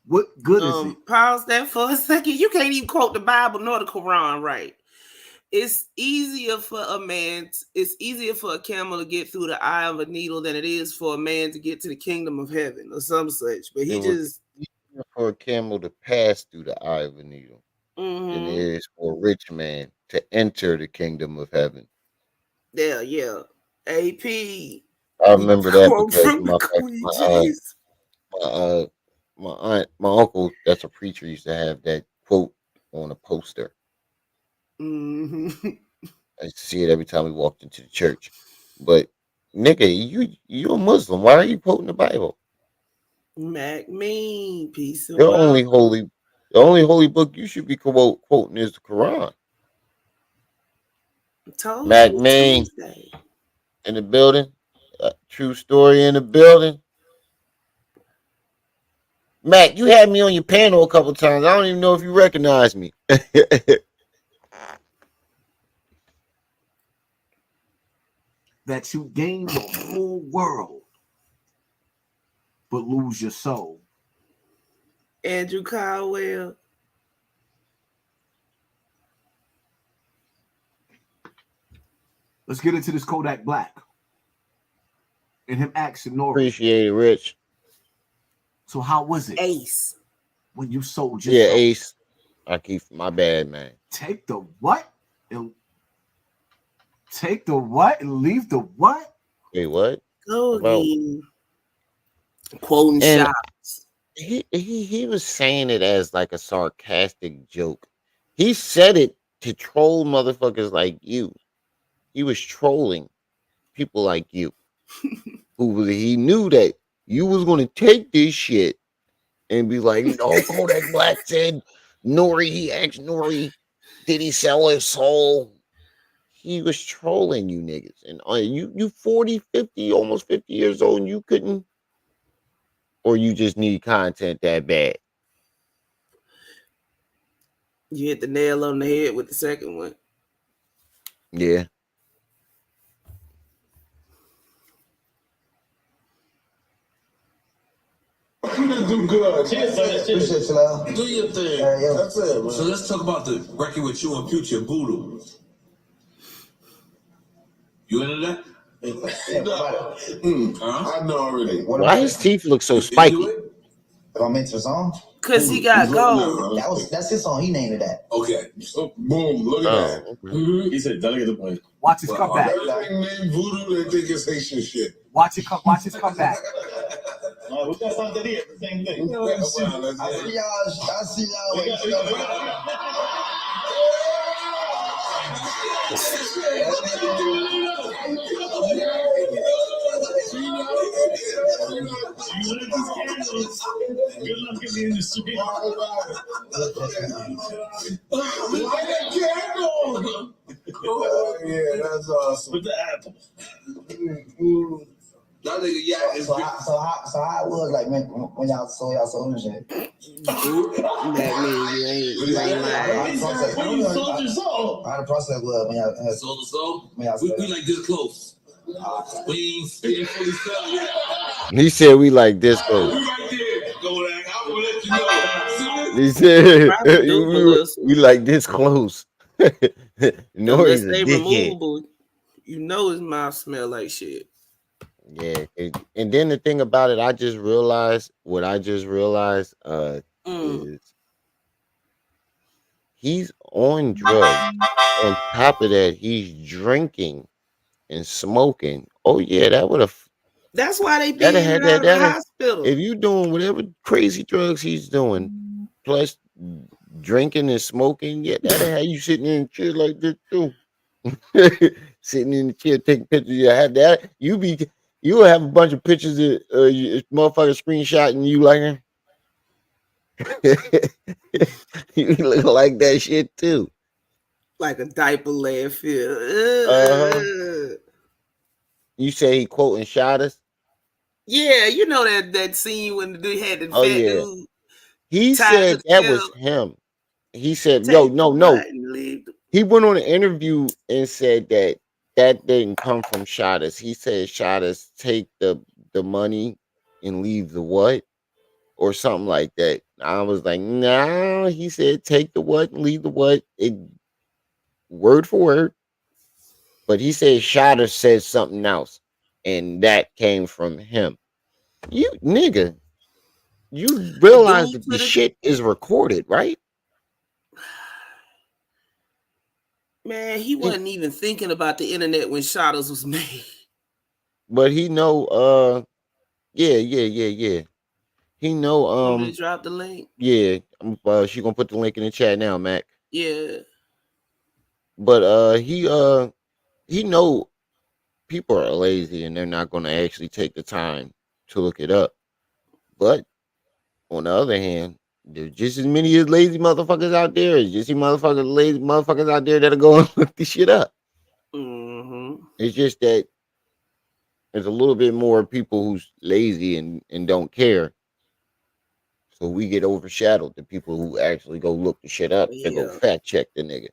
What good is it? Pause that for a second. You can't even quote the Bible nor the Quran right. It's easier for a camel to get through the eye of a needle than it is for a man to get to the kingdom of heaven or some such. But he It was just easier for a camel to pass through the eye of a needle than it is for a rich man to enter the kingdom of heaven. yeah. AP. I remember that Quote because from the my Queen uh, G's. my my aunt, my uncle, that's a preacher, used to have that quote on a poster. I used to see it every time we walked into the church. But nigga, you a Muslim. Why are you quoting the Bible? Mac mean piece of The wild. only holy book you should be quoting is the Quran. Told Mac you Main Tuesday. in the building. True story in the building. Mac, you had me on your panel a couple times. I don't even know if you recognize me. That you gain the whole world but lose your soul. Andrew Caldwell. Let's get into this Kodak Black. And him asking Nori. Appreciate it, Rich. So how was it? Ace. When you sold your Yeah, Ace. I keep my bad, man. Take the what? Take the what and leave the what? Wait, what? Go again. Quoting shots. He was saying it as like a sarcastic joke. He said it to troll motherfuckers like you. He was trolling people like you. He knew that you was gonna take this shit and be like, Kodak Black said Nori, he asked Nori, did he sell his soul? He was trolling you niggas. And you 40, 50, almost 50 years old, and you couldn't, or you just need content that bad. You hit the nail on the head with the second one. Yeah. You done do good. Cheers, man. Do your thing. That's it, man. So let's talk about the record with you and Future, Voodoo. You into that? I know already. Why his teeth look so spiky? If I'm into a song? Because he got gold. That's his song. He named it that. Okay. So, boom. Look at that. Mm-hmm. He said, delegate the point. Watch his comeback. Everything named Voodoo, they think it's Haitian shit. Watch his comeback. We got something here. The same thing. I see y'all. Good luck in the industry. Yeah, that's awesome. With the apple. That nigga, yeah. So how it was like when y'all sold and shit? That means you ain't lying. When you sold your soul. How the process was when y'all sold the soul? We like this close. We ain't fully sell yet. He said we like this close. We right there. Kodak, I'm gonna let you know. He said we like this close. Unless they removable, you know his mouth smell like shit. Yeah, and then the thing about it, I just realized is he's on drugs. On top of that, he's drinking and smoking. Oh yeah, that would have. That's why they beat him out of the hospital. If you doing whatever crazy drugs he's doing, plus drinking and smoking, yeah, that'll have you sitting in a chair like this too. Sitting in the chair taking pictures. You have that. You will have a bunch of pictures of motherfuckers screenshotting you like you look like that shit too. Like a diaper landfill. You say he quoting shot us? Yeah, you know that scene when the dude had the fat dude. He said that was him. He said, no. He went on an interview and said that didn't come from Shotters. He said Shotters take the money and leave the what? Or something like that. I was like, no. He said take the what and leave the what. Word for word. But he said Shotters said something else. And that came from him. You nigga. You realize that the shit is recorded, right? Man, he wasn't even thinking about the internet when Shotters was made. But he know, yeah. He know, drop the link. Yeah, she gonna put the link in the chat now, Mac. Yeah. But he know people are lazy and they're not gonna actually take the time to look it up. But on the other hand, there's just as many as lazy motherfuckers out there. There's just lazy motherfuckers out there that'll go and look this shit up. Mm-hmm. It's just that there's a little bit more people who's lazy and don't care. So we get overshadowed. The people who actually go look the shit up, they go fact check the nigga.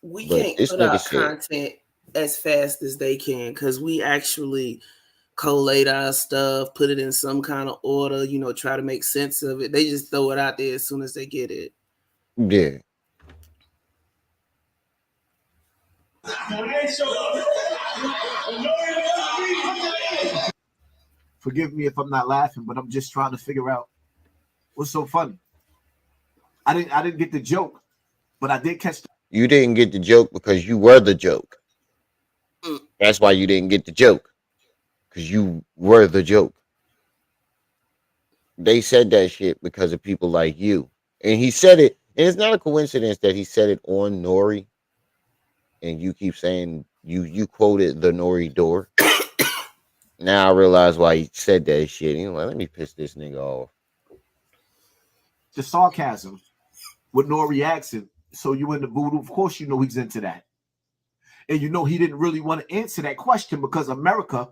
We can't put out content as fast as they can because we actually collate our stuff, put it in some kind of order, try to make sense of it. They just throw it out there as soon as they get it. Yeah. Forgive me if I'm not laughing, but I'm just trying to figure out what's so funny. I didn't get the joke, but I did catch. You didn't get the joke because you were the joke. Mm. That's why you didn't get the joke, because you were the joke. They said that shit because of people like you, and he said it. And it's not a coincidence that he said it on Nori, and you keep saying you quoted the Nori door. Now I realize why he said that shit. You know, like, let me piss this nigga off. The sarcasm with Nori accent. So you into voodoo? Of course, you know he's into that, and you know he didn't really want to answer that question because America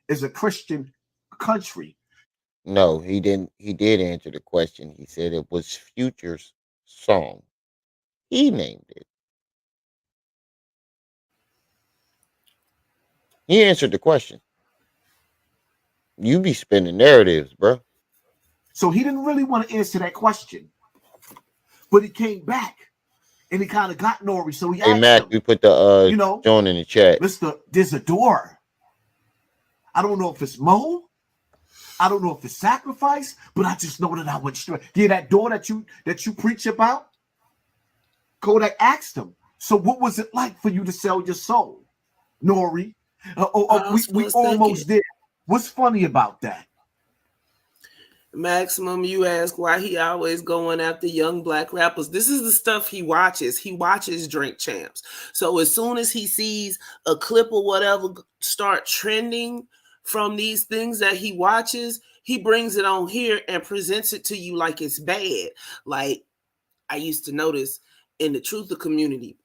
is a Christian country. No, he didn't. He did answer the question. He said it was Future's song. He named it. He answered the question. You be spinning narratives, bro. So he didn't really want to answer that question, but he came back and he kind of got Nori. So he Hey asked Mac, him, we put the you know, joint in the chat. Mister, there's a door. I don't know if it's Mo. I don't know if it's sacrifice, but I just know that I went straight. Yeah, that door that you preach about. Kodak asked him, so what was it like for you to sell your soul, Nori? We almost there. What's funny about that? Maximum, you ask why he always going after young black rappers. This is the stuff he watches. He watches Drink Champs. So as soon as he sees a clip or whatever start trending from these things that he watches, he brings it on here and presents it to you like it's bad. Like I used to notice in the truther community,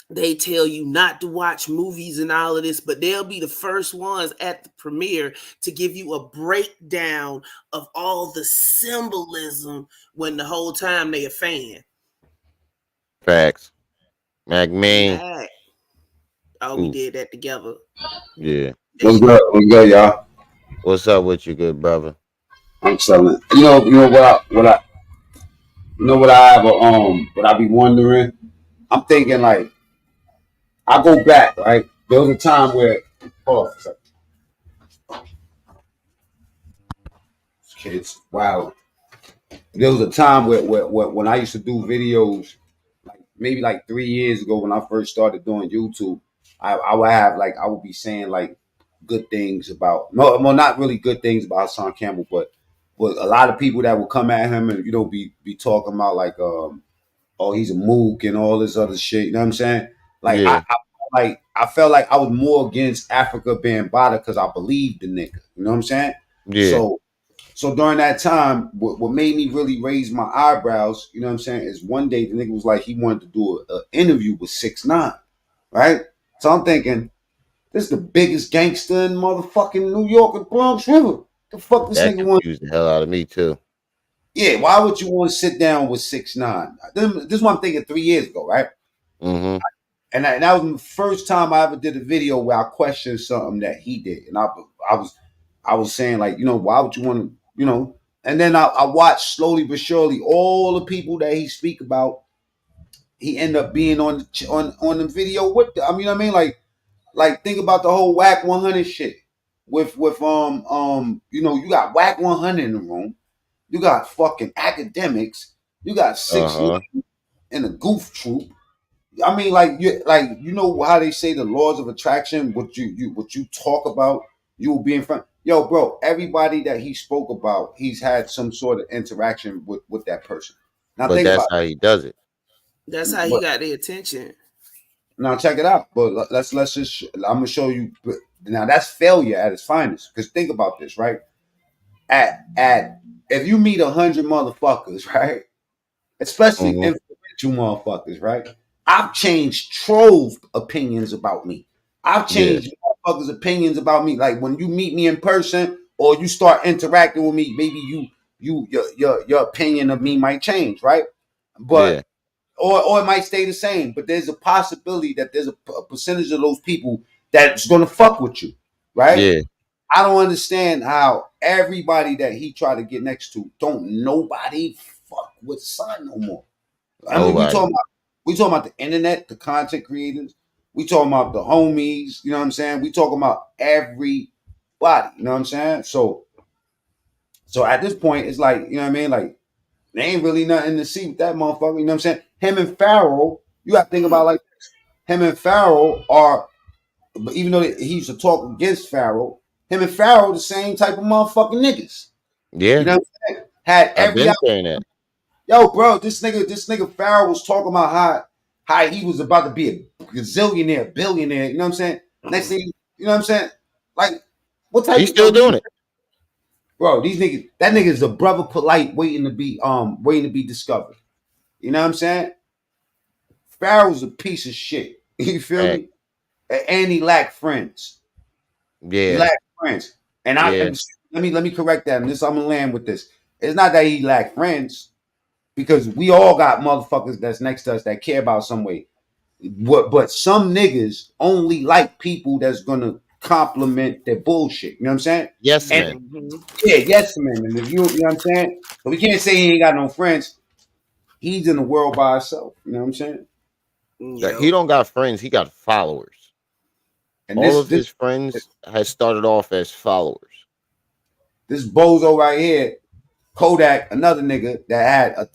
they tell you not to watch movies and all of this, but they'll be the first ones at the premiere to give you a breakdown of all the symbolism when the whole time they a fan. Facts. Mac man. Mac. Oh, we did that together. Yeah. What's good? What's good, y'all? What's up with you, good brother? I'm chilling. You know what I have what I be wondering. I'm thinking like I go back, right? There was a time where hold on a second. Kids, wow. There was a time where when I used to do videos, like maybe like 3 years ago when I first started doing YouTube, I would have like I would be saying like good things about no, well not really good things about Hassan Campbell, but a lot of people that would come at him and be talking about like oh he's a mook and all this other shit. You know what I'm saying? Like Yeah. I felt like I was more against Africa being bothered because I believed the nigga. You know what I'm saying? Yeah. So during that time, what made me really raise my eyebrows, you know what I'm saying, is one day the nigga was like he wanted to do an interview with 6ix9ine, right? So I'm thinking, this is the biggest gangster in motherfucking New York and Bronx River. The fuck this That nigga want? confused the hell out of me too. Yeah, why would you want to sit down with 6ix9ine? This is what I'm thinking 3 years ago, right? Mm-hmm. And that was the first time I ever did a video where I questioned something that he did, and I was saying like, why would you want to, And then I watched slowly but surely all the people that he speak about. He end up being on the video with them. I mean, what I mean, like think about the whole Whack 100 shit with you got Whack 100 in the room, you got fucking academics, you got 6ix9ine in a goof troop. I mean, you know how they say the laws of attraction. What you talk about, you will be in front. Yo, bro, everybody that he spoke about, he's had some sort of interaction with that person. Now But think that's about how he does it. That's how he got the attention. now check it out. But let's just I'm gonna show you. Now that's failure at its finest. Because think about this, right? At if you meet 100 motherfuckers, right? Especially Mm-hmm. influential motherfuckers, right? I've changed trove opinions about me. I've changed motherfuckers' opinions about me. Like when you meet me in person or you start interacting with me, maybe your opinion of me might change, right? But Yeah. or it might stay the same. But there's a possibility that there's a percentage of those people that's gonna fuck with you, right? Yeah. I don't understand how everybody that he tried to get next to don't nobody fuck with Son no more. I mean, we talking about the internet, the content creators. We talking about the homies. You know what I'm saying? We talking about everybody. You know what I'm saying? So at this point, it's like, you know what I mean? Like, there ain't really nothing to see with that motherfucker. You know what I'm saying? Him and Pharaoh, you got to think about like him and Pharaoh are, even though he used to talk against Pharaoh, him and Pharaoh the same type of motherfucking niggas. You Yeah, know what I'm saying? Had I've every been saying that. yo, bro, this nigga Pharaoh was talking about how he was about to be a gazillionaire, billionaire. You know what I'm saying? Next thing, you know what I'm saying? Like, what type He's of still doing it. bro? These niggas, that nigga is a brother polite, waiting to be discovered. You know what I'm saying? Pharaoh's a piece of shit. You feel Right. me? And he lacked friends. He Yeah, lacked friends. And yeah. let me correct that. And this I'm gonna land with this. It's not that he lacked friends, because we all got motherfuckers that's next to us that care about some way. But some niggas only like people that's gonna compliment their bullshit. You know what I'm saying? Yes, And man. Mhm. yeah, yes, man. And if you know what I'm saying? So we can't say he ain't got no friends. He's in the world by himself. You know what I'm saying? That Yep. he don't got friends. He got followers. And All this of this his friends has started off as followers. this bozo right here, Kodak, another nigga that had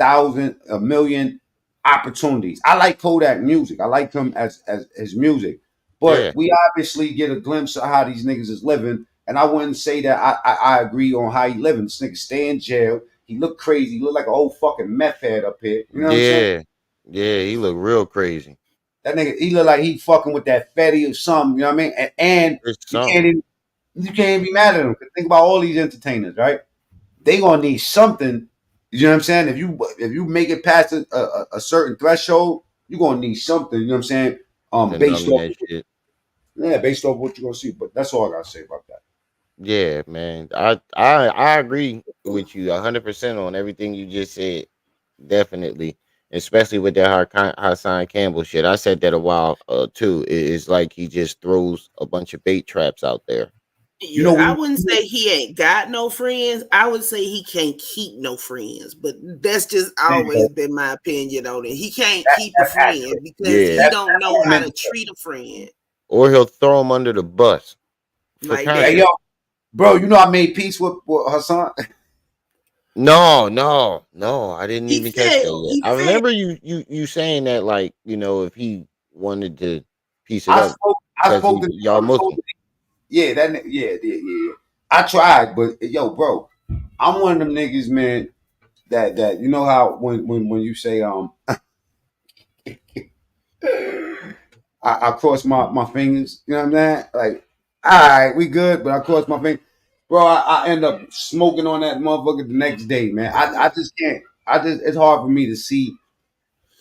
a million opportunities. I like Kodak music. I like him as his music. Yeah, But we obviously get a glimpse of how these niggas is living. And I wouldn't say that I agree on how he living. This nigga stay in jail. He look crazy. He look like a whole fucking meth head up here. You know what I'm saying? yeah, yeah. He look real crazy. That nigga, he look like he fucking with that fatty or something. You know what I mean? And It's you can't something. even be mad at him. 'Cause think about all these entertainers, right? They gonna need something. You know what I'm saying? If you make it past a certain threshold, you're gonna need something. You know what I'm saying? To Based numb off, that shit. based off what you're gonna see. But that's all I gotta say about that. Yeah, man. I agree with you 100% on everything you just said. Definitely, especially with that Hassan Campbell shit. I said that a while too. It's like he just throws a bunch of bait traps out there. You Yeah, know I when wouldn't say he ain't got no friends. I would say he can't keep no friends. But that's just always been my opinion on it. He can't keep a that's friend accurate. because Yeah, he don't know how to That's treat a friend or he'll throw him under the bus for like hey that. yo, content. bro, you know I made peace with Hassan. No, no, no. I didn't He even catch that failed. yet. He I failed. remember you saying that, like, if he wanted to piece it up I because spoke he to y'all Muslim. yeah, yeah. I tried, but yo, bro, I'm one of them niggas, man. That you know how when you say I cross my fingers. You know what I'm saying? Like, all right, we good, but I cross my fingers. Bro, I end up smoking on that motherfucker the next day, man. I just can't. It's hard for me to see.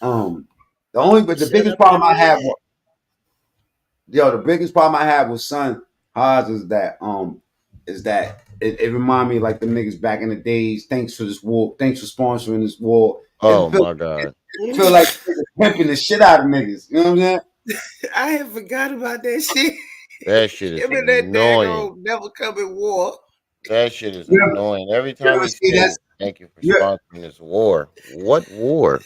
But the Shut biggest up problem and I have, react. the biggest problem I have with Son Haas is that it remind me of, like, the niggas back in the days. Thanks for this war. Thanks for sponsoring this war. Oh my god, It feel like niggas pimping the shit out of niggas. You know what I'm saying? I had forgot about that shit. that shit is Him and that annoying. daggone never coming war. That shit is You ever, annoying. Every you time ever he see that? say thank you for You, sponsoring this war. What war?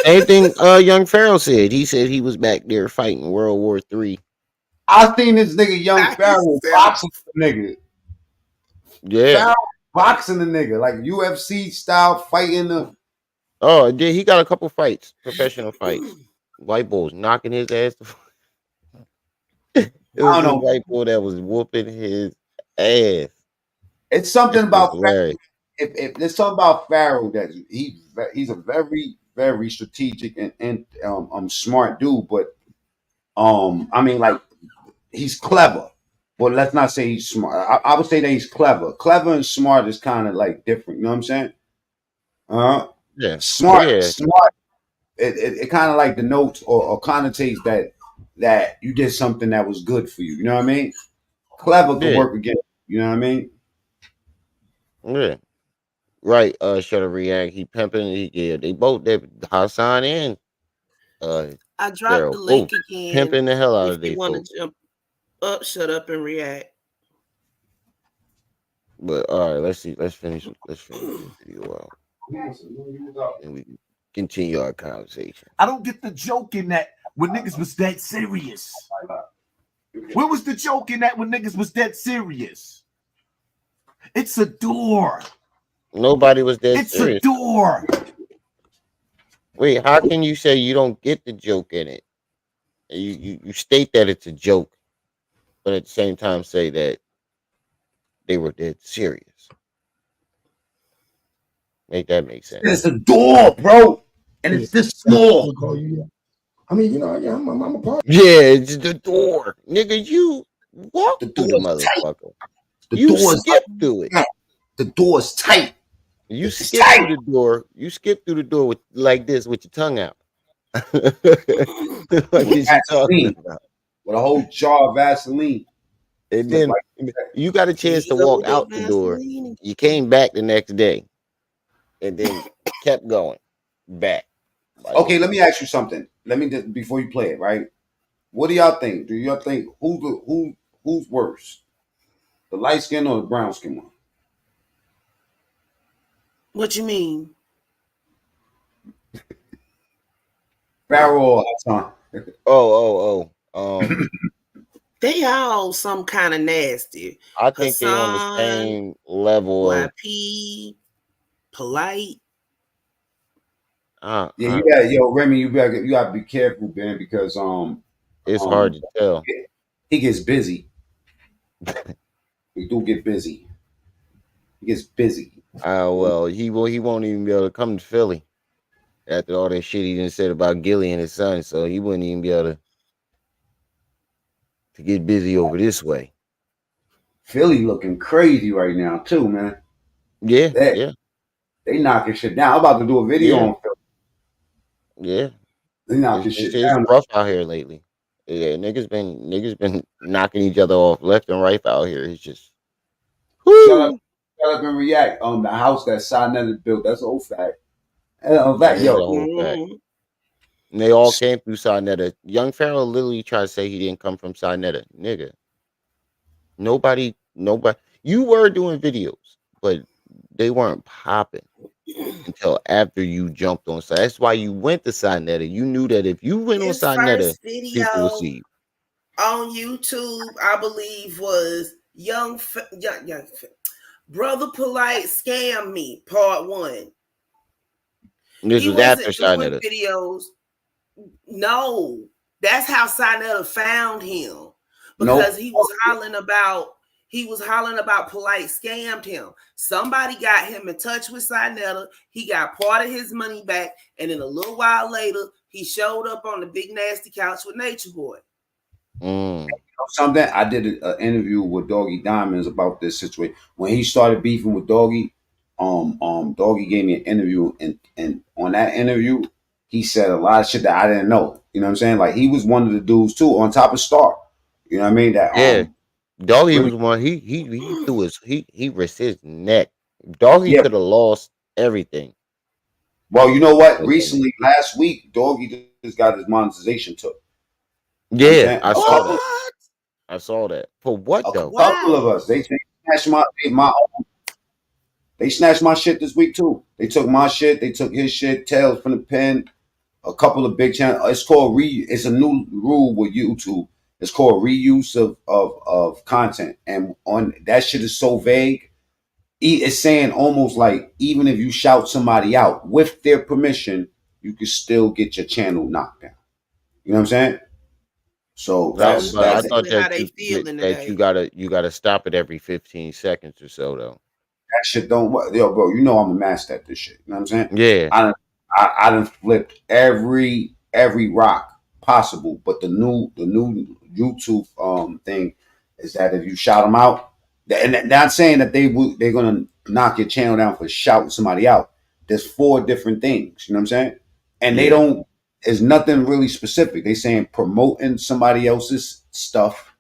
Same thing young Pharaoh said. He said he was back there fighting World War III. I seen this nigga Young I used Pharaoh to say, boxing the nigga. Yeah. Pharaoh boxing the nigga, like UFC style, fighting the. Oh, he got a couple fights, professional fights. White boys knocking his ass. It I was don't this know. white boy that was whooping his ass. It's That something shit was about hilarious. if there's something about Pharaoh that he's a very strategic and smart dude, but I mean, like, he's clever. But let's not say he's smart. I would say that he's clever. Clever and smart is kind of like different. You know what I'm saying? Uh, Yeah. smart, Yeah. smart. It kind of like denotes or connotates that you did something that was good for you. You know what I mean? Clever could Yeah. work against you. You know what I mean? Yeah. Right. Shut up, react. He pimping. Yeah. They Hassan and uh I dropped Pharaoh the link both again pimping the hell out if of you they want folks. to jump up, shut up, and react. But all right, let's see. Let's finish this video out, and we can continue our conversation. I don't get the joke in that when niggas was dead serious? Where was the joke in that when niggas was dead serious? It's a door. Nobody was that It's serious. a door. Wait, how can you say you don't get the joke in it? You state that it's a joke, but at the same time say that they were dead serious. Make that make sense. It's a door, bro, and it's this small. I mean, you know, yeah, I'm a part. Yeah, it's the door, nigga. You walk The through the door's tight. motherfucker. The You door's skip through it. The door's tight. You It's skip tight. through the door. You skip through the door with like this with your tongue out. What is you talking Vaseline. about? With a whole jar of Vaseline. And then you got a chance to walk out the door. You came back the next day, and then kept going back. Okay, let me ask you something. Let me just before you play it, right? What do y'all think? Do y'all think who's worse, the light skin or the brown skin one? What you mean? Pharaoh or Hassan? They all some kind of nasty. I think they're on the Hassan, same level of YP, polite. Yo, Remy, you gotta be careful, man, because it's hard to tell. He gets busy. He do get busy. He gets busy. Well, he won't even be able to come to Philly after all that shit he done said about Gilly and his son, so he wouldn't even be able to get busy over this way. Philly looking crazy right now too, man. Yeah, They knocking shit down. I'm about to do a video on Philly. Yeah. They knocking shit It's down. rough out here lately. Yeah, niggas been knocking each other off left and right out here. It's just Shut up and react. The house that Sinetta built, that's old fact. And That's a yo, whole fact. And they all came through Sinetta. Young Pharaoh literally tried to say he didn't come from Sinetta. Nigga. Nobody. You were doing videos, but they weren't popping until after you jumped on. So that's why you went to Sinetta. You knew that if you went on His Sinetta, first people would video see you. on YouTube, I believe, was young Brother Polite Scam Me, Part 1. This He was after wasn't doing Sinetta. videos. No, that's how Sinetta found him, because he was hollering about Polite scammed him. Somebody got him in touch with Sinetta. He got part of his money back, and then a little while later, he showed up on the big nasty couch with Nature Boy. Something I did an interview with Doggy Diamonds about this situation when he started beefing with Doggy. Doggy gave me an interview, and on that interview, he said a lot of shit that I didn't know. You know what I'm saying? Like he was one of the dudes too, on top of Star. You know what I mean? That Doggy was one. He threw he risked his neck. Doggy could have lost everything. Well, you know what? Recently, last week, Doggy just got his monetization took. Yeah, I saw that. I saw that. For what though? A couple of us. They snatched they snatched my shit this week too. They took my shit. They took his shit. Tales from the Pen. A couple of big channels. It's called It's a new rule with YouTube. It's called reuse of content, and on that shit is so vague. It's saying almost like even if you shout somebody out with their permission, you can still get your channel knocked down. You know what I'm saying? So I that's thought that you gotta stop it every 15 seconds or so though. That shit don't work. Yo, bro, you know I'm a master at this shit. You know what I'm saying? Yeah. I done flipped every rock possible, but the new YouTube thing is that if you shout them out, and not saying that they're gonna knock your channel down for shouting somebody out. There's 4 different things. You know what I'm saying? And they don't. There's nothing really specific. They saying promoting somebody else's stuff.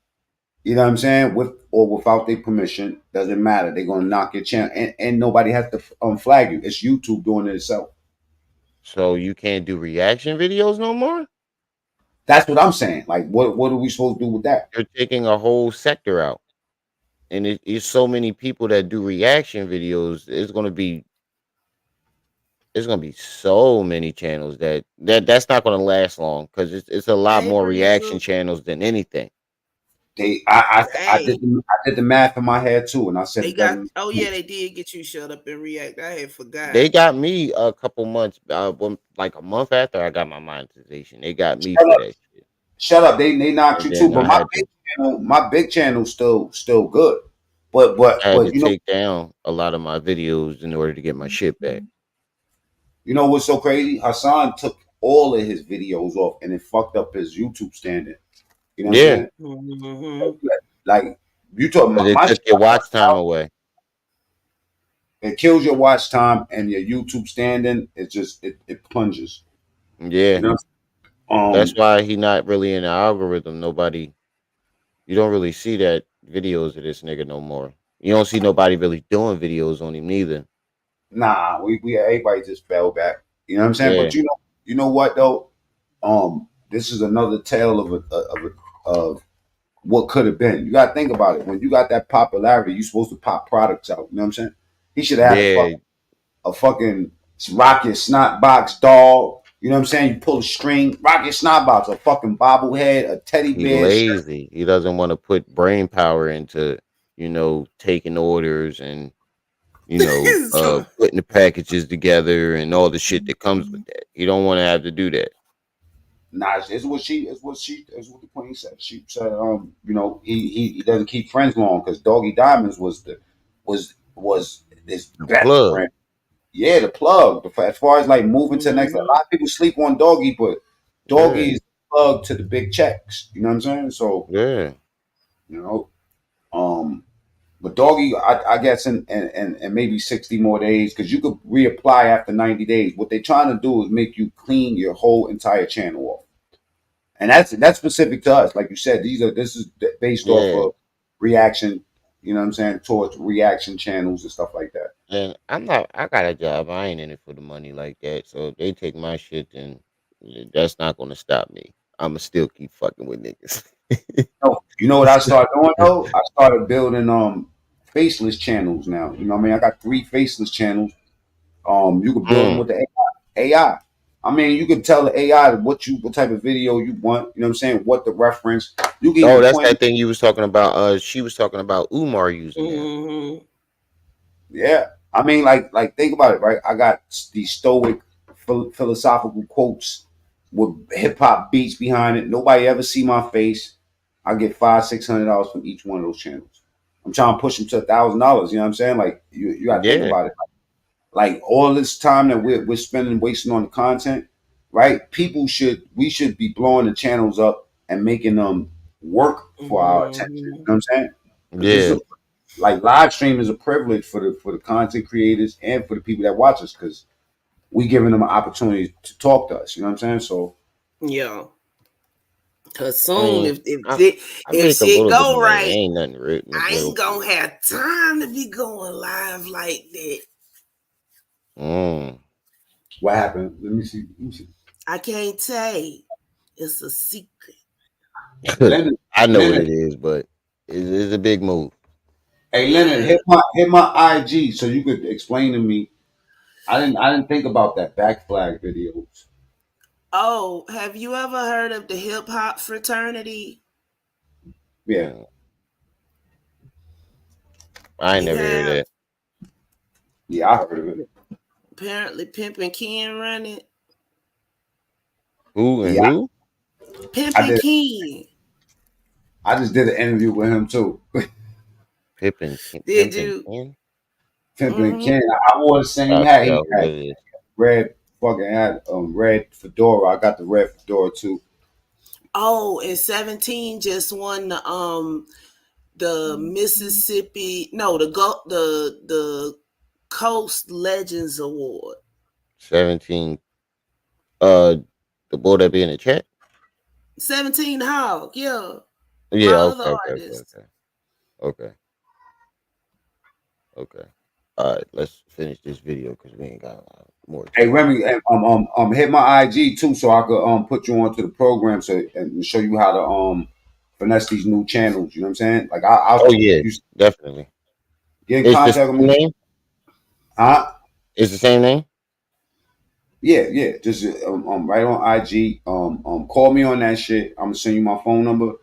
You know what I'm saying? With or without their permission, doesn't matter. They're gonna knock your channel, and nobody has to flag you. It's YouTube doing it itself. So you can't do reaction videos no more? That's what I'm saying. Like, what are we supposed to do with that? You're taking a whole sector out, and it's so many people that do reaction videos. It's going to be it's gonna be so many channels that's not gonna last long because it's a lot Hey, more reaction Breezer. channels than anything. I Hey, did the math in my head too, and I said they it got. doesn't. Oh yeah, they did get you shut up and react. I had forgot. They got me a couple months, like a month after I got my monetization. They got me Shut for up! that shit, Shut up! They knocked and you too, then but I had to my big channel still good. I had to You know take down a lot of my videos in order to get my shit back. what's so crazy? Hassan took all of his videos off, and it fucked up his YouTube standard. You know what I'm Yeah, saying? Mm-hmm. Like you talk because my it shit, took your watch time away. it kills your watch time and your YouTube standing. It just it plunges. You Yeah, know. that's Um. why he not really in the algorithm. Nobody, you don't really see that videos of this nigga no more. You don't see nobody really doing videos on him neither. Nah. We everybody just fell back. You know what I'm saying? Yeah, But you know what though? This is another tale of what could have been. You got to think about it. When you got that popularity, you supposed to pop products out. You know what I'm saying? He should have had yeah. a fucking rocket snot box doll. You know what I'm saying? You pull a string, rocket snot box, a fucking bobblehead, a teddy He bear. lazy. He doesn't want to put brain power into, taking orders and, putting the packages together and all the shit that comes with that. He don't want to have to do that. Nah, it's what the queen said. She said, he doesn't keep friends long because Doggy Diamonds was his The best plug. friend. Yeah, the plug. As far as like moving to the next, a Mm-hmm. lot of people sleep on Doggy, but Yeah. Doggy is the plug to the big checks. You know what I'm saying? So Yeah. you know, um, but Doggy, I guess in maybe 60 more days because you could reapply after 90 days. What they're trying to do is make you clean your whole entire channel off. And that's specific to us. Like you said, this is based off Yeah. of reaction. You know what I'm saying, towards reaction channels and stuff like that. And I got a job. I ain't in it for the money like that. So if they take my shit, then that's not gonna stop me. I'ma still keep fucking with niggas. Oh, you know what I started doing though? I started building faceless channels now. You know what I mean? I got 3 faceless channels. You can build them Mm. with the AI. I mean, you can tell the AI what type of video you want. You know what I'm saying? What the reference. You can Oh, even that's point. that thing you was talking about. She was talking about Umar using that. Mm-hmm. Yeah, I mean, like think about it, right? I got these stoic philosophical quotes with hip hop beats behind it. Nobody ever see my face. I get $500-600 from each one of those channels. I'm trying to push them to $1,000. You know what I'm saying? Like you got to think Yeah. about it. Like all this time that we're spending wasting on the content, right? We should be blowing the channels up and making them work for our attention. You know Mm-hmm. what I'm saying? Because this is Yeah. like live stream is a privilege for the content creators and for the people that watch us because we giving them an opportunity to talk to us. You know what I'm saying? So Yeah. Cause I soon, mean, if if I it, I if make a shit little bit of go money. It right, ain't nothing I real ain't big. gonna have time to be going live like that. Mm. what happened? Let me see. Let me see. I can't tell you. It's a secret. Leonard, I know what Leonard, it is, but it's a big move. hey Leonard, Yeah. hit my IG so you could explain to me. I didn't think about that back flag videos. Oh, have you ever heard of the hip hop fraternity? Yeah, Mm. I ain't You never heard of have. that. yeah, I heard of it. Apparently, Pimp and Ken run it. Who and Yeah, who? Pimp I and did. Ken. I just did an interview with him too. Did Pimpin' you? Ken. Pimpin' Mm-hmm. Ken. I wore the same I'll hat figure he out who had. that is. Red fucking hat, red fedora. I got the red fedora too. Oh, and 17 just won the Mississippi, no, the Coast Legends Award. 17. Uh, the boy that be in the chat. 17 Hawk, yeah. My Yeah. other Okay. Okay. Okay. artist. Okay. Okay. Okay. All right. Let's finish this video because we ain't got a lot more Hey time. Remy, hit my IG too, so I could put you onto the program and show you how to finesse these new channels. You know what I'm saying? Like I'll Oh yeah, you definitely. get in It's the contact with same me. name. Huh? It's the same name. Yeah. Just right on IG. Call me on that shit. I'm gonna send you my phone number.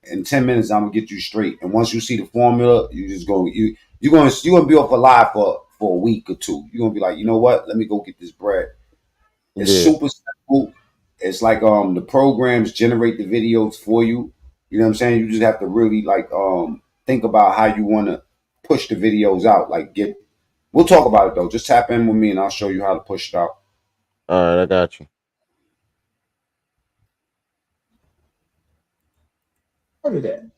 In 10 minutes, I'm gonna get you straight. And once you see the formula, you just go. You're gonna be off alive for a week or two. You're gonna be like, you know what? Let me go get this bread. It's Yeah. super simple. It's like the programs generate the videos for you. You know what I'm saying? You just have to really like think about how you want to push the videos out. Like we'll talk about it though. Just tap in with me and I'll show you how to push it out. All right, I got you. Part of that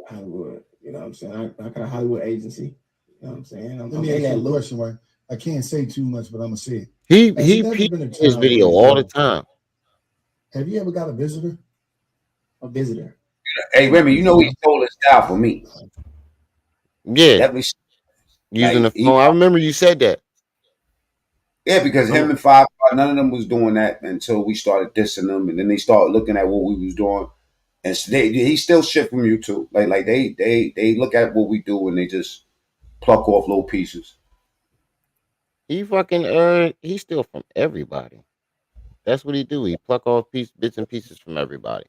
Hollywood. You know what I'm saying? I got a Hollywood agency. You know what I'm saying? Let me ask you a question, right? I can't say too much, but I'm gonna say it. He Has it never peeped been a his time video where, all the time. have you ever got a visitor? A visitor. Hey Remy, you know he stole his style from me. Yeah, Definitely. using Like, the phone. I remember you said that. Yeah, because him and Five, none of them was doing that until we started dissing them, and then they started looking at what we was doing, and so he still shit from YouTube. Like they look at what we do and they just pluck off little pieces. He fucking he steal from everybody. That's what he do. He pluck off bits and pieces from everybody.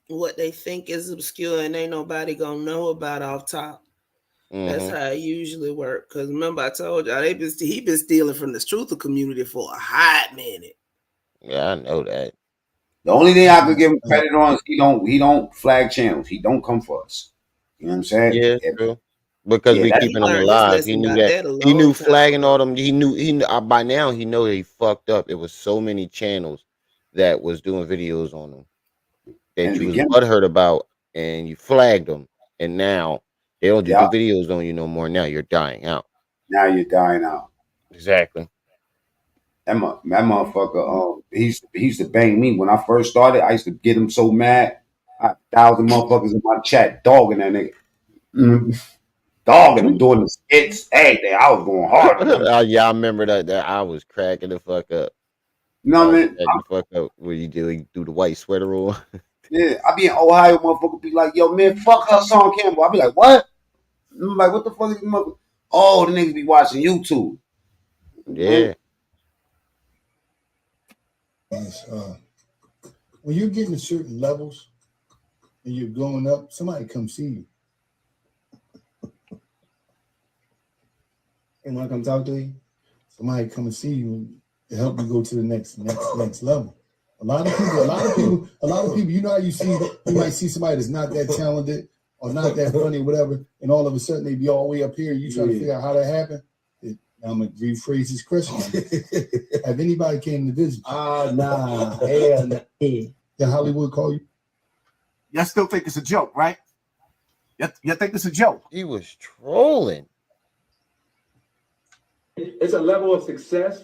What they think is obscure and ain't nobody gonna know about off top. That's how it usually work. Cause remember I told y'all he been stealing from the truther community for a hot minute. Yeah, I know that. The only thing I could give him credit on is he don't flag channels. He don't come for us. You know what I'm saying? Yeah, true. Because we that's keeping He them learned his alive. He lesson knew about that. that a He knew long time flagging ago. all them. He knew by now. He know that he fucked up. It was so many channels that was doing videos on him in that the you was beginning. butthurt about, and you flagged them, and now they don't do Yeah. videos on you no more. Now you're dying out. Now you're dying out. Exactly. That motherfucker, he used to bang me when I first started. I used to get him so mad. 1,000 motherfuckers in my chat dogging that nigga. Dogging him, doing the skits, everything. I was going hard on him. Yeah, I remember that. I was cracking the fuck up. You know what I mean? Cracking the fuck up. What you do the white sweater on. Yeah, I be in Ohio, motherfucker be like, yo, man, fuck Hassan Campbell. I be like, what? I'm like, what the fuck is this motherfucker? Oh, the niggas be watching YouTube. Yeah. When you're getting to certain levels and you're going up, somebody come see you. And want to come talk to you? Somebody come and see you to help you go to the next level. A lot of people, you know how you might see somebody that's not that talented or not that funny or whatever, and all of a sudden they be all the way up here and you trying to figure out how that happened. I'm gonna rephrase this question. Have anybody came to visit you? Nah. Hell no. Did Hollywood call you? Y'all still think it's a joke, right? Y'all think it's a joke? He was trolling. It's a level of success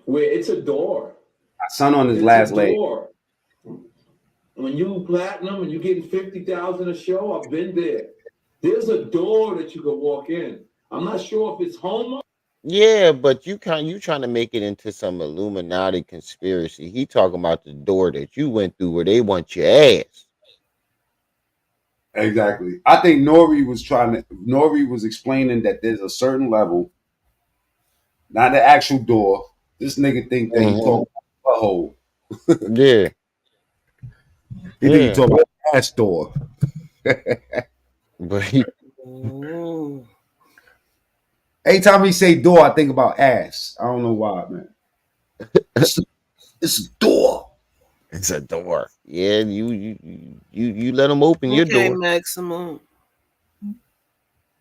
where it's a door. Son on his It's last a leg. door. When you platinum and you getting 50,000 a show, I've been there. There's a door that you can walk in. I'm not sure if it's home. Yeah, but you trying to make it into some Illuminati conspiracy. He talking about the door that you went through where they want your ass. Exactly. I think Nori was explaining that there's a certain level, not the actual door. This nigga think that he talking about a hole. Yeah. He think he talking about ass door. But he every time he say door, I think about ass. I don't know why, man. It's a door. It's a door. Yeah, you let him open your door. Maximum.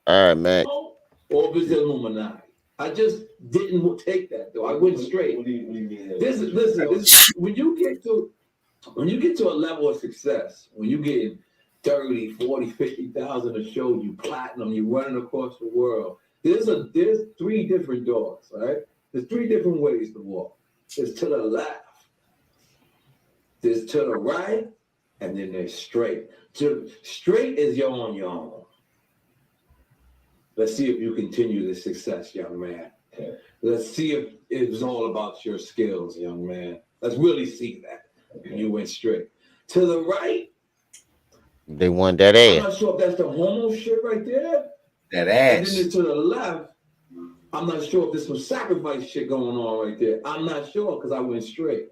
All right, Mac. Or if it's Illuminati. I just didn't take that though. I went straight. What do you mean? This when you get to a level of success, when you get 30, 40, 50,000 a show, you platinum, you running across the world. There's three different doors, right? There's three different ways to walk. There's to the left, there's to the right, and then there's straight. Straight is you're on your own. Let's see if you continue this success, young man. Okay. Let's see if it's all about your skills, young man. Let's really see that. Okay. You went straight. To the right, they want that ass. I'm not sure if that's the homo shit right there. That ass. And then to the left, I'm not sure if there's some sacrifice shit going on right there. I'm not sure because I went straight.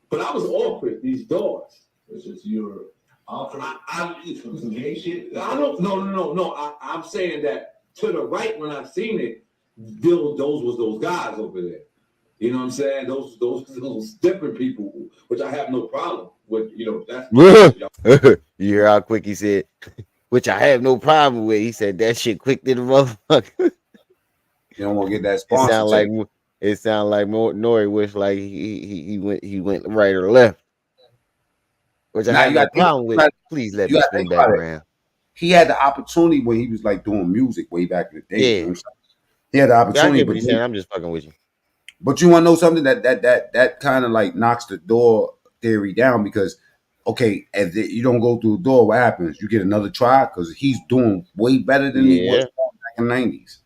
But I was offered these doors. It's just your offer. Some gay shit. I don't. No. I'm saying that to the right when I've seen it, those was those guys over there. You know what I'm saying? Those different people, which I have no problem with. You know, that's You hear how quick he said, which I have no problem with. He said that shit quick to the motherfucker. You don't want to get that It sponsor sound check. like Nori wish like he went right or left, which I Now have you no got to problem with. Please let me spin think about it. background. He had the opportunity when he was like doing music way back in the day. You know Yeah, what I'm saying? He had the yeah, I opportunity, get what he's saying. I'm just fucking with you. but you want to know something that kind of like knocks the door theory down because okay, if you don't go through the door, what happens? You get another try because he's doing way better than he was Yeah, back in the 90s.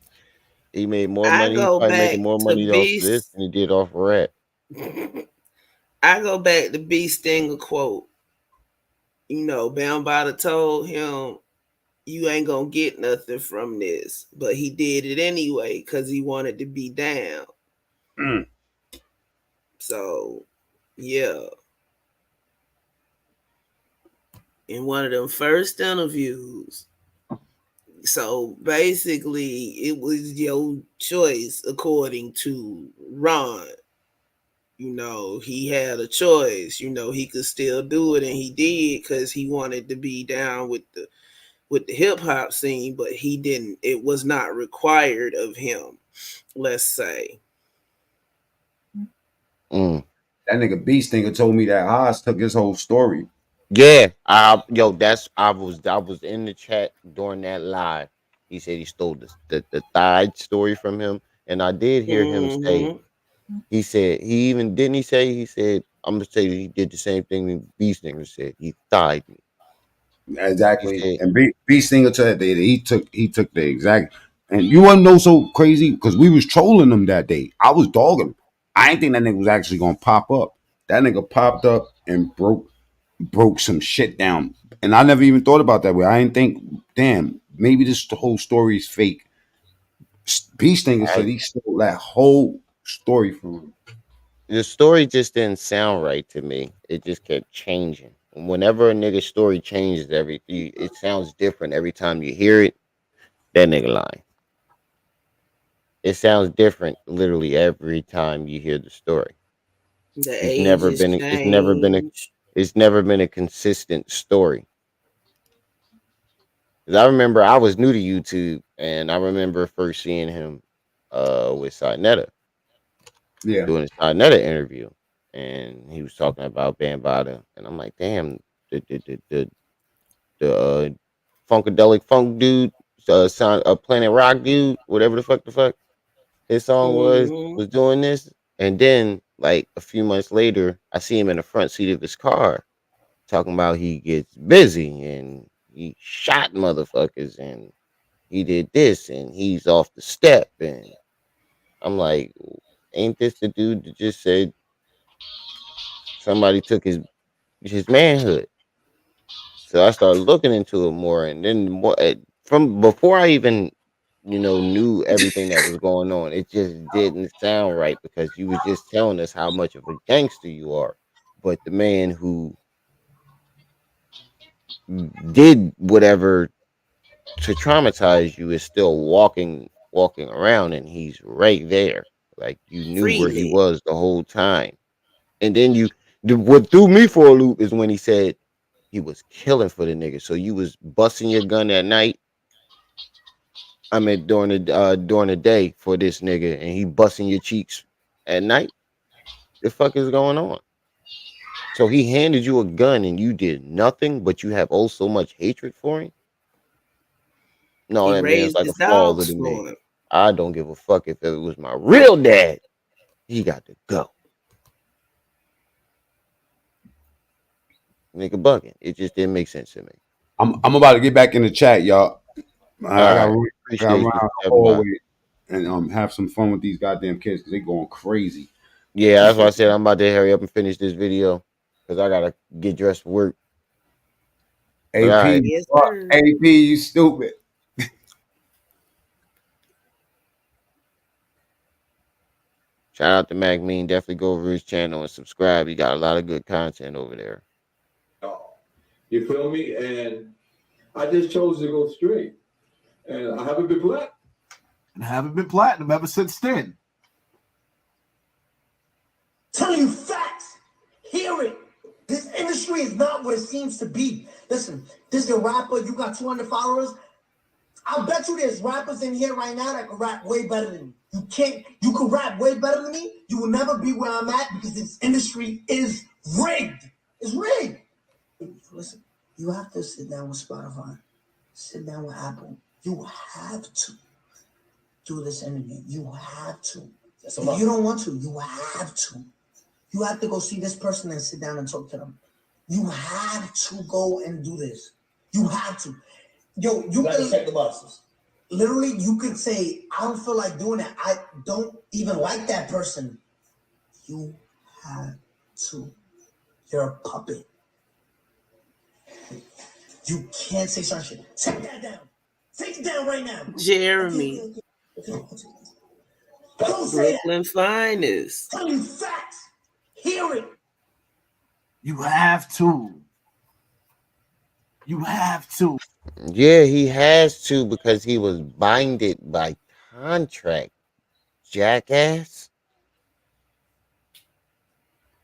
he made more I money. He's go probably back making more to money off of this Beast. than he did off of rap. I go back to B Stinger quote. You know, Bambaataa told him, "You ain't gonna get nothing from this," but he did it anyway because he wanted to be down. Mm. So, yeah. In one of them first interviews, so basically, it was your choice according to Ron. You know, he had a choice. You know, he could still do it, and he did because he wanted to be down with the hip hop scene, but he didn't. It was not required of him. Let's say. Mm. That nigga B Stinger told me that Haas took his whole story. Yeah, I was in the chat during that live. He said he stole the thigh story from him, and I did hear him say. Mm-hmm. He said he even didn't he say he said I'm gonna say he did the same thing that B Stinger said. He thied me. He Exactly. said, And B Stinger said that he took the exact. And you want to know so crazy because we was trolling him that day. I was dogging him. I didn't think that nigga was actually gonna pop up. That nigga popped up and broke some shit down. And I never even thought about that way. I didn't think, damn, maybe this whole story is fake. B Stinger said I, he stole that whole story from him. the story just didn't sound right to me. It just kept changing. And whenever a nigga story changes, it sounds different every time you hear it. That nigga lying. It sounds different literally every time you hear the story. The It's never ages been. change. It's never been a consistent story. 'Cause I remember I was new to YouTube, and I remember first seeing him with Sinetta Yeah. doing his Sinetta interview, and he was talking about Bambaataa, and I'm like, damn, the funkadelic funk dude, Planet Rock dude, whatever the fuck his song Mm-hmm. was doing this, and then like a few months later, I see him in the front seat of his car talking about he gets busy and he shot motherfuckers and he did this and he's off the step, and I'm like, ain't this the dude that just said somebody took his manhood? So I started looking into it more, and then from before I even knew everything that was going on, it just didn't sound right because you was just telling us how much of a gangster you are, but the man who did whatever to traumatize you is still walking around, and he's right there, like you knew where he Freely. was the whole time. And then what threw me for a loop is when he said he was killing for the nigga. So you was busting your gun at night. I mean during the day for this nigga, and he busting your cheeks at night. The fuck is going on? So he handed you a gun and you did nothing, but you have oh so much hatred for him. No, He that man's raised like a his father dogs to me. for him. I don't give a fuck if it was my real dad. He got to go. Nigga bugging. It just didn't make sense to me. I'm about to get back in the chat, y'all. I All got right. I got to run Appreciate you out for the stepping by. hallway and have some fun with these goddamn kids because they going crazy. Yeah, that's why I said I'm about to hurry up and finish this video because I gotta get dressed for work. But all AP, right. Yes, sir. AP, you stupid. Shout out to Mac Mean. Definitely go over his channel and subscribe. He got a lot of good content over there. You feel me? And I just chose to go straight. And I haven't been platinum. And I haven't been platinum ever since then. Telling you facts. Hear it. This industry is not what it seems to be. Listen, this is a rapper. You got 200 followers. I'll bet you there's rappers in here right now that can rap way better than me. You can't. You can rap way better than me. You will never be where I'm at because this industry is rigged. It's rigged. Listen, you have to sit down with Spotify. Sit down with Apple. You have to do this interview. You have to. If you don't want to, you have to. You have to go see this person and sit down and talk to them. You have to go and do this. You have to. Yo, you can check the boxes. Literally, you could say, I don't feel like doing that. I don't even like that person. You have to. You're a puppet. You can't say certain shit. Take that down. Take it down right now. Jeremy. Don't say Brooklyn finest. Tell you facts. Hear it. You have to. You have to. Yeah, he has to because he was binded by contract, jackass.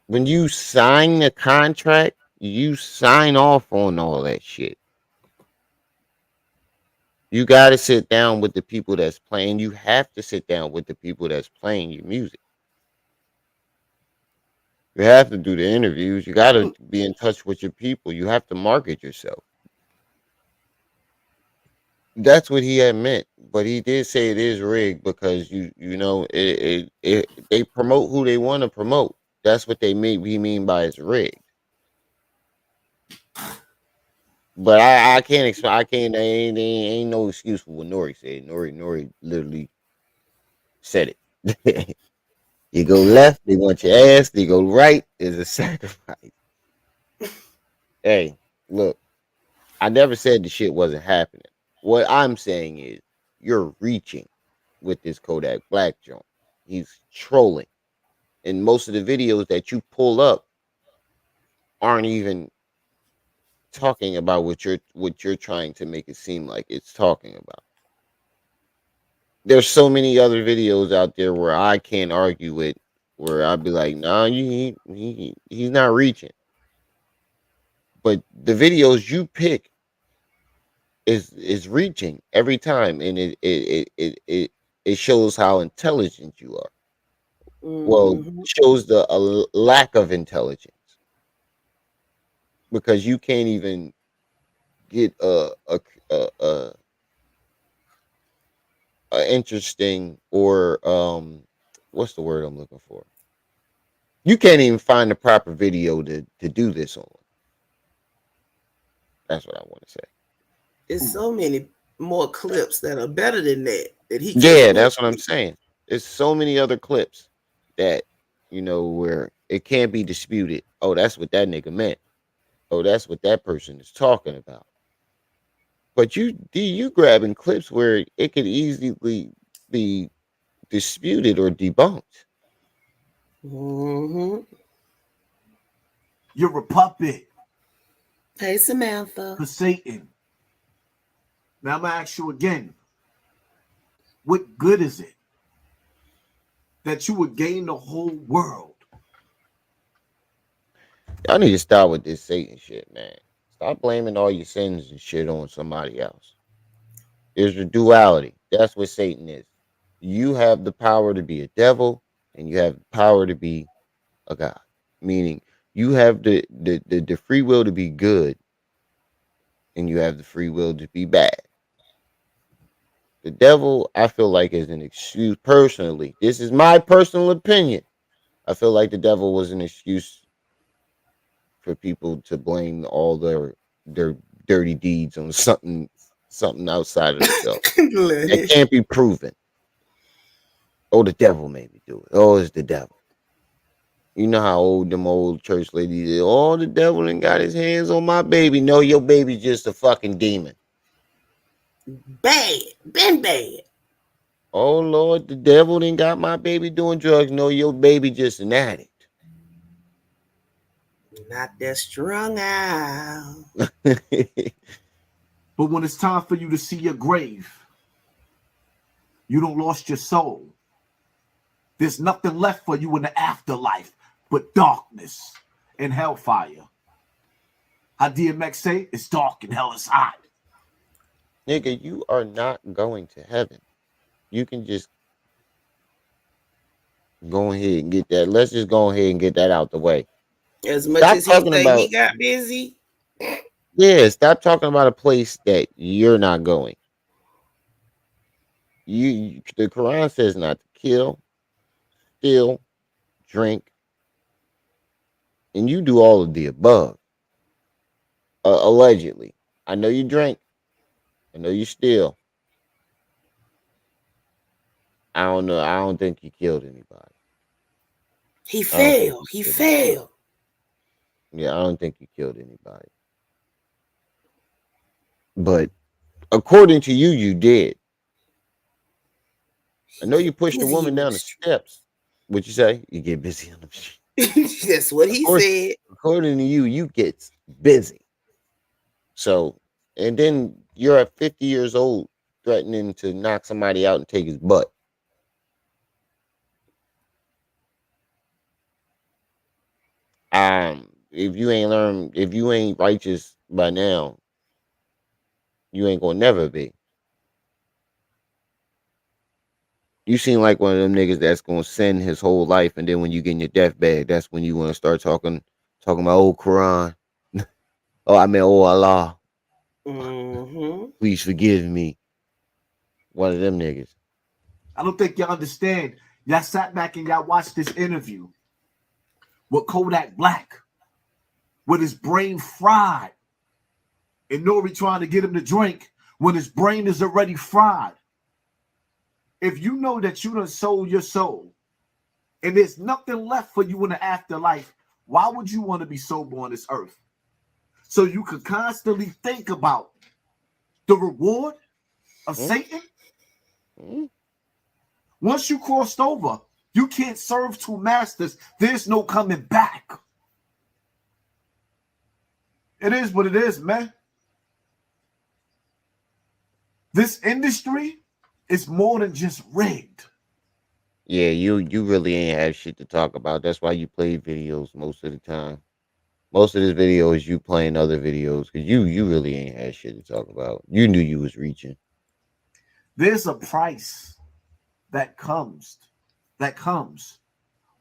When you sign the contract, you sign off on all that shit. You got to sit down with the people that's playing. You have to sit down with the people that's playing your music. You have to do the interviews. You got to be in touch with your people. You have to market yourself. That's what he had meant, but he did say it is rigged because you know they promote who they want to promote. That's what they mean. We mean by it's rigged. But I can't explain. I can't. There ain't no excuse for what Nori said. Nori literally said it. You go left, they want your ass. They go right, there's a sacrifice. Hey, look, I never said the shit wasn't happening. What I'm saying is you're reaching with this Kodak Black joint. He's trolling. And most of the videos that you pull up aren't even talking about what you're trying to make it seem like it's talking about. There's so many other videos out there where I can't argue with, where I'd be like, nah, he's not reaching. But the videos you pick is reaching every time, and it shows how intelligent you are. Well, shows the lack of intelligence because you can't even get a interesting or what's the word I'm looking for? You can't even find the proper video to do this on. That's what I want to say. It's so many more clips that are better than that he can. Yeah, that's what I'm saying. There's so many other clips that where it can't be disputed. Oh, that's what that nigga meant. Oh, that's what that person is talking about. But you grabbing clips where it could easily be disputed or debunked. You're a puppet. Hey, Samantha. For Satan. Now I'm going to ask you again. What good is it that you would gain the whole world? Y'all need to start with this Satan shit, man. Stop blaming all your sins and shit on somebody else. There's a duality. That's what Satan is. You have the power to be a devil, and you have the power to be a god. Meaning, you have the free will to be good, and you have the free will to be bad. The devil, I feel like, is an excuse. Personally, this is my personal opinion. I feel like the devil was an excuse for people to blame all their dirty deeds on something outside of themselves. It can't be proven. Oh, the devil made me do it. Oh, it's the devil. You know how them old church ladies did. Oh, the devil ain't got his hands on my baby. No, your baby's just a fucking demon. Bad. Been bad. Oh Lord, the devil done got my baby doing drugs. No, your baby just an addict. Not that strung out. But when it's time for you to see your grave, you don't lost your soul. There's nothing left for you in the afterlife but darkness and hellfire. How DMX say, it's dark and hell is hot. Nigga, you are not going to heaven. You can just go ahead and get that. Let's just go ahead and get that out the way. As much Stop as he talking say he about, got busy, yeah, stop talking about a place that you're not going. The Quran says not to kill, steal, drink, and you do all of the above. Allegedly. I know you drink. I know you steal. I don't know. I don't think you killed anybody. he I don't think failed. you He killed anybody. failed. Yeah, I don't think you killed anybody. But according to you, you did. I know you pushed a Busy woman in the down the steps. What'd you say? You get busy on the street. street. That's what Of he course, said. according to you, you get busy. So, and then you're at 50 years old threatening to knock somebody out and take his butt. If you ain't righteous by now, you ain't gonna never be. You seem like one of them niggas that's gonna sin his whole life, and then when you get in your deathbed, that's when you want to start talking about old Quran. Oh, I mean, oh Allah, Mm-hmm. please forgive me. One of them niggas. I don't think y'all understand. Y'all sat back and y'all watched this interview with Kodak Black with his brain fried. And Nori trying to get him to drink when his brain is already fried. If you know that you done sold your soul and there's nothing left for you in the afterlife, why would you want to be sober on this earth? So you could constantly think about the reward of Satan? Once you crossed over, you can't serve two masters. There's no coming back. It is what it is, man. This industry is more than just rigged. Yeah, you really ain't have shit to talk about. That's why you play videos most of the time. Most of this video is you playing other videos because you really ain't had shit to talk about. You knew you was reaching. There's a price that comes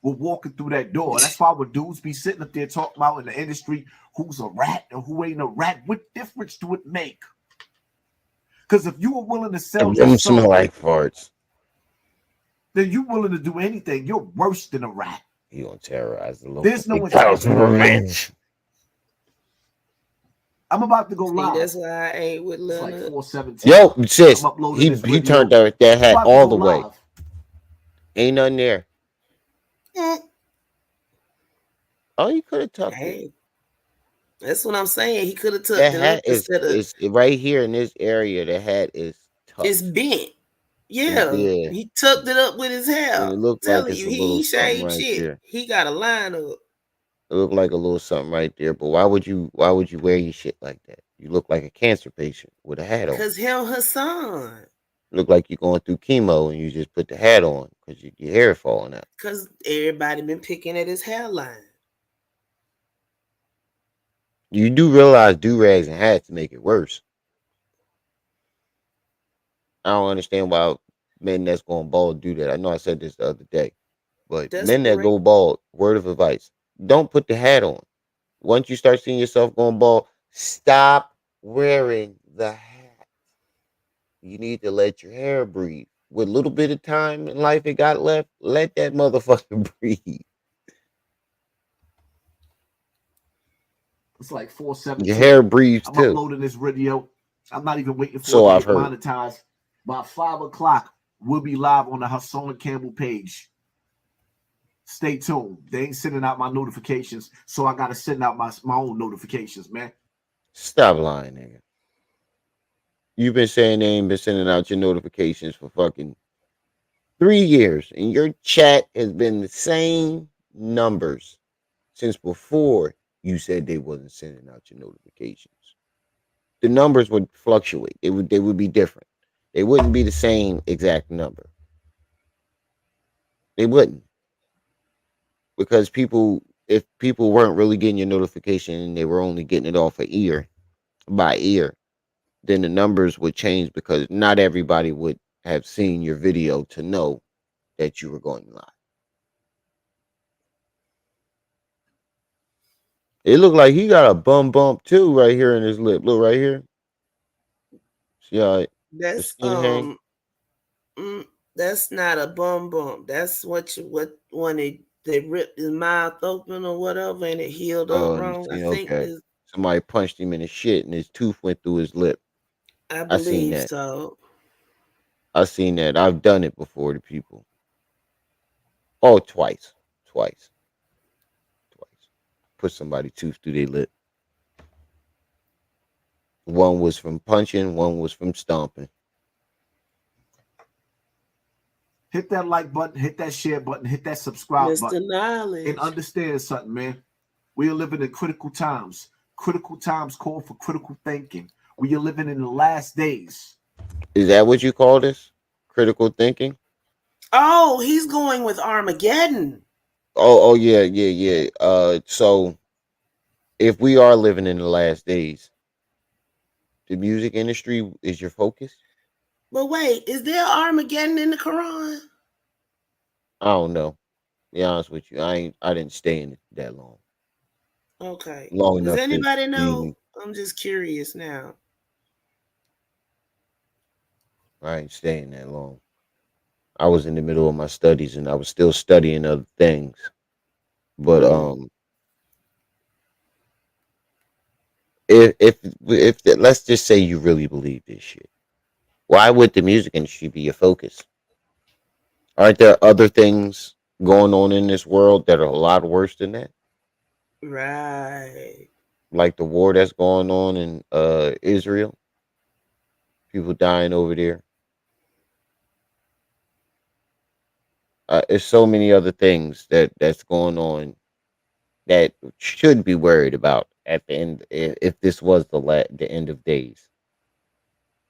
with walking through that door. That's why when dudes be sitting up there talking about in the industry who's a rat and who ain't a rat, what difference do it make? Because if you are willing to sell your Them soul, smell like farts. then you're willing to do anything. You're worse than a rat. You gonna terrorize the local. There's no revenge. I'm about to go See, live. that's why I ain't with It's like Leonard. 4:17. Yo, sis, I'm uploading he this video. turned that I'm hat about to all go the way. live. Ain't nothing there. Eh, Oh, you could have tucked it. Hey, that's what I'm saying. He could have tucked That it up hat instead of is right here in this area. The hat is tucked. it's bent. Yeah, Yeah. he tucked it up with his hair. And it looked like Telling it's you, a he little ain't something shaved right shit. there. He got a line up. It looked like a little something right there. But why would you wear your shit like that? You look like a cancer patient with a hat on. Cause him Hassan. Look like you're going through chemo and you just put the hat on because your hair falling out. Cause everybody been picking at his hairline. You do realize do-rags and hats make it worse. I don't understand why men that's going bald do that. I know I said this the other day, but men that go bald, word of advice, don't put the hat on. Once you start seeing yourself going bald, stop wearing the hat. You need to let your hair breathe. With a little bit of time in life it got left, let that motherfucker breathe. It's like 4:17. Your hair breathes I'm too. uploading this video. I'm not even waiting for So it to I've get heard. monetized. By 5 o'clock, we'll be live on the Hassan and Campbell page. Stay tuned. They ain't sending out my notifications, so I gotta send out my own notifications, man. Stop lying, nigga. You've been saying they ain't been sending out your notifications for fucking 3 years, and your chat has been the same numbers since before you said they wasn't sending out your notifications. The numbers would fluctuate. They would be different. They wouldn't be the same exact number. They wouldn't, because people, if people weren't really getting your notification and they were only getting it off of ear by ear, then the numbers would change because not everybody would have seen your video to know that you were going live. It looked like he got a bum bump too right here in his lip. Look right here. See how the That's skin hang? that's not a bum bump. That's what when they ripped his mouth open or whatever and it healed up Oh, you wrong. I seen? think Okay. is Somebody punched him in the shit and his tooth went through his lip. I I seen believe that. so. I seen that. I've done it before to people. Oh, twice. Twice. Twice. Put somebody's tooth through their lip. One was from punching, one was from stomping. Hit that like button, hit that share button, hit that subscribe Mr. button, Knowledge. and understand something, man. We are living in critical times. Critical times call for critical thinking. We are living in the last days. Is that what you call this? Critical thinking? Oh, he's going with Armageddon. Oh, yeah, yeah, yeah. So if we are living in the last days, the music industry is your focus? But wait, is there Armageddon in the Quran? I don't know. To be honest with you, I didn't stay in it that long. Okay. Long Does enough to anybody know? be. I'm just curious now. I ain't staying that long. I was in the middle of my studies and I was still studying other things. But if let's just say you really believe this shit, why would the music industry be your focus? Aren't there other things going on in this world that are a lot worse than that? Right. Like the war that's going on in Israel, people dying over there. There's so many other things that's going on that should be worried about at the end. If this was the end of days,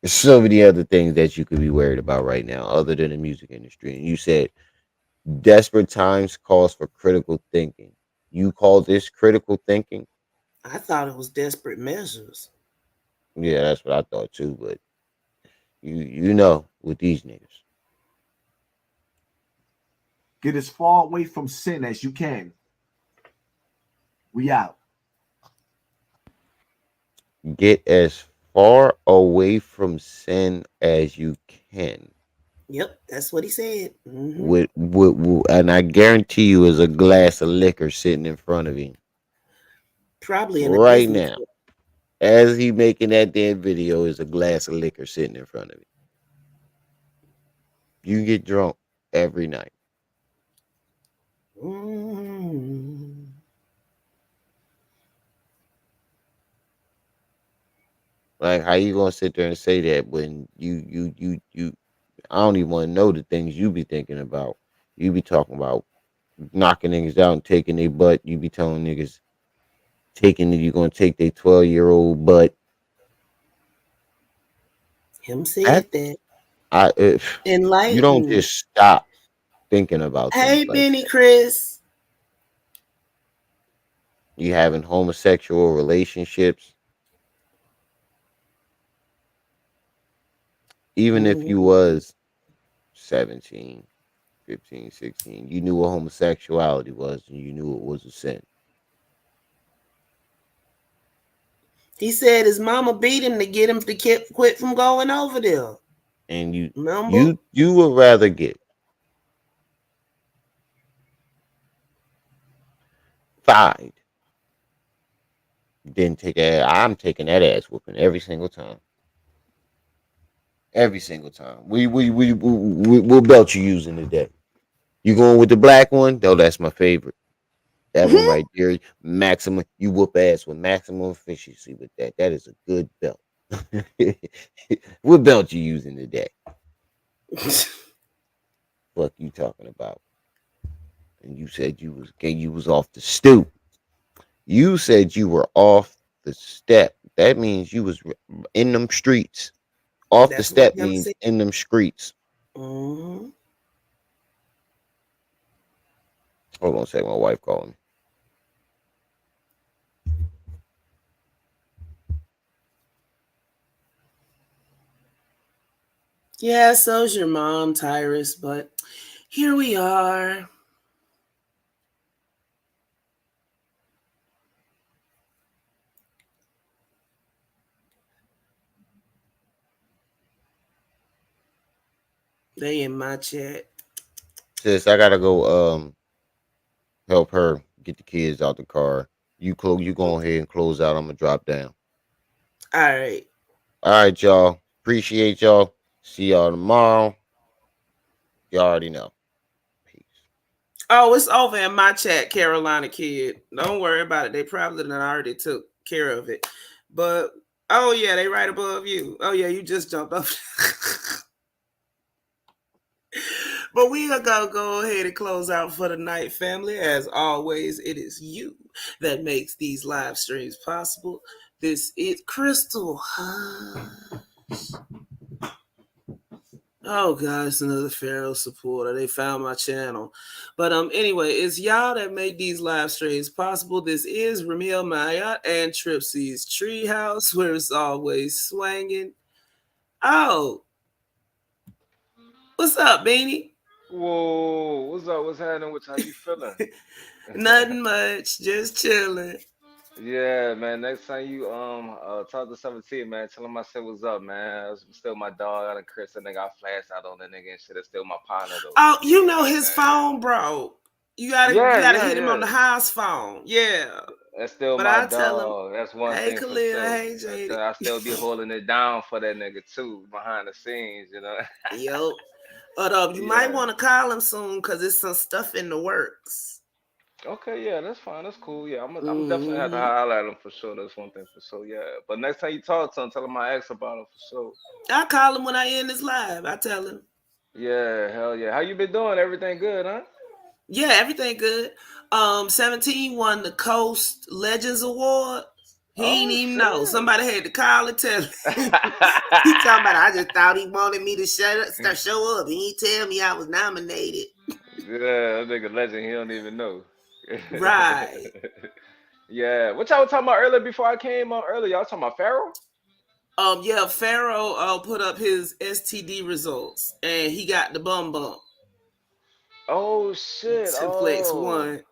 there's so many other things that you could be worried about right now, other than the music industry. And you said desperate times calls for critical thinking. You call this critical thinking? I thought it was desperate measures. Yeah, that's what I thought too. But you know, with these niggas, Get as far away from sin as you can. We out. get as far away from sin as you can. Yep, that's what he said. And I guarantee you, is a glass of liquor sitting in front of him Probably in a right Disney now, store. as he making that damn video. Is a glass of liquor sitting in front of him. You get drunk every night. Mm. Like, how you gonna sit there and say that when you? I don't even want to know the things you be thinking about. You be talking about knocking niggas out and taking their butt. You be telling niggas taking it. You gonna take their 12-year-old butt. Him That said that. if you don't Enlightened. just stop thinking about things Hey, like Benny that. Chris. You having homosexual relationships, even if you Mhm. was 17, 15, 16, you knew what homosexuality was and you knew it was a sin. He said his mama beat him to get him to quit from going over there. And you Remember? you you would rather get five than take a I'm taking that ass whooping every single time. Every single time. We'll belt you using today. You going with the black one? Oh, that's my favorite. That one right there, maximum. You whoop ass with maximum efficiency with that. That is a good belt. What belt you using today? Fuck you talking about? And you said you was gay. You was off the stoop. You said you were off the step. That means you was in them streets. Off the That's what step them means said. in them streets. Mhm. Hold on a second. My wife calling me. Yeah, so's your mom, Tyrus, but here we are. They in my chat. Sis, I gotta go help her get the kids out the car. You go ahead and close out. I'm gonna drop down. All right. All right, y'all. Appreciate y'all. See y'all tomorrow. Y'all already know. Peace. Oh, it's over in my chat, Carolina Kid. Don't worry about it. They probably done already took care of it. But oh yeah, they right above you. Oh yeah, you just jumped up. But we are gonna go ahead and close out for the night, family. As always, it is you that makes these live streams possible. This is Crystal. Oh god, it's another Pharaoh supporter. They found my channel. But anyway, it's y'all that make these live streams possible. This is Ramil Maya and Tripsy's Treehouse, where it's always swanging. Oh, what's up, Beanie? Whoa, what's up? What's happening? How you feeling? Nothing much, just chilling. Yeah, man. Next time you talk to 17, man, tell him I said what's up, man. I'm still my dog. I done cursed that nigga. I flashed out on that nigga and shit. It's still my partner though. Oh, you You know know what I'm his saying? phone broke. You gotta Yeah, yeah, hit him on yeah. the house phone. Yeah. That's still But my I tell him, dog. That's one hey thing for Khalil, sure. hey JD. I still be holding it down for that nigga too, behind the scenes, you know. Yo. But you might Yeah. want to call him soon because there's some stuff in the works. Okay, yeah, that's fine. That's cool. Yeah, I'm definitely have to Mm-hmm. highlight him for sure. That's one thing for sure. Yeah, but next time you talk to him, tell him I asked about him for sure. I call him when I end this live. I tell him. Yeah, hell yeah. How you been doing? Everything good, huh? Yeah, everything good. 17 won the Coast Legends Award. He ain't Oh even know. shit. Somebody had to call and tell him. He talking about, I just thought he wanted me to show up. He ain't tell me I was nominated. Yeah, that nigga legend. He don't even know. Right. Yeah. What y'all was talking about earlier before I came on earlier? Y'all talking about Pharaoh? Yeah, Pharaoh put up his STD results and he got the bum bump. Oh shit. Simplex Oh. 1.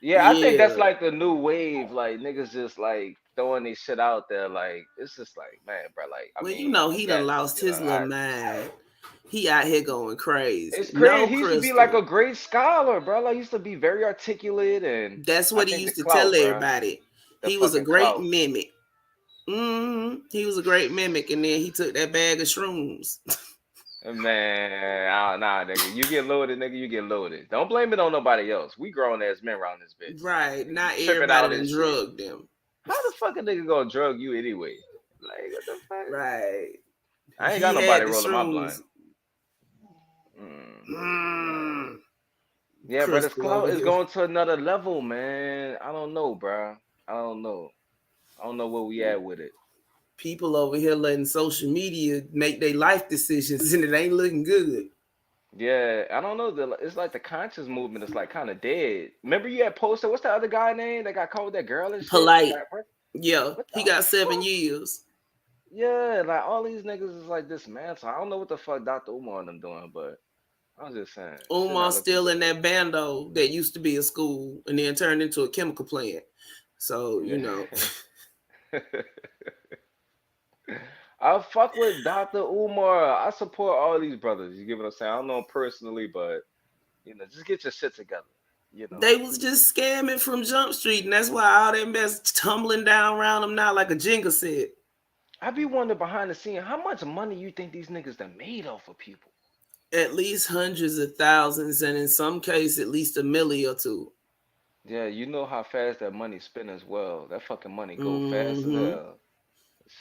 Yeah, I think that's Yeah. like the new wave. Like niggas just like throwing this shit out there. Like it's just like, man, bro. Like I Well, you mean, know, I he done guess lost his little mind. He out here going crazy. it's crazy. No He used to be like crystal. a great scholar, bro. Like he used to be very articulate, and That's I what he think the used to tell clout, bro. everybody. The He was a fucking great clout. mimic. He was a great mimic, and then he took that bag of shrooms. Man, nah, nigga. You get loaded, nigga. You get loaded. Don't blame it on nobody else. We grown ass men around this bitch. Right. Nigga, you Not tripping everybody out and done shit. drugged them. How the fuck a nigga gonna drug you anyway? Like what the fuck? Right. I ain't got He nobody had the rolling my blunt. shrooms. Mm. Mm. Yeah, bro, this Crystal clout over is here. going to another level, man. I don't know, bro. I don't know. I don't know where we at with it. People over here letting social media make their life decisions, and it ain't looking good. Yeah, I don't know. It's like the conscious movement is like kind of dead. Remember you had posted, what's the other guy name that got caught with that girl and shit? Polite. Like, Yeah, what he the got 7 fuck? years. Yeah, like all these niggas is like dismantled. I don't know what the fuck Dr. Umar and them doing, but I was just saying, shit not Omar's looking still in good. that bando that used to be a school and then turned into a chemical plant. So, you know. Yeah. I fuck with Dr. Umar. I support all these brothers. You get what I'm saying? I don't know him personally, but just get your shit together. They was just scamming from Jump Street, and that's why all that mess tumbling down around them now like a Jenga set. I be wondering behind the scene, how much money you think these niggas done made off of people? At least hundreds of thousands, and in some cases, at least a million or two. Yeah, you know how fast that money spin as well. That fucking money go fast as Mm-hmm. hell.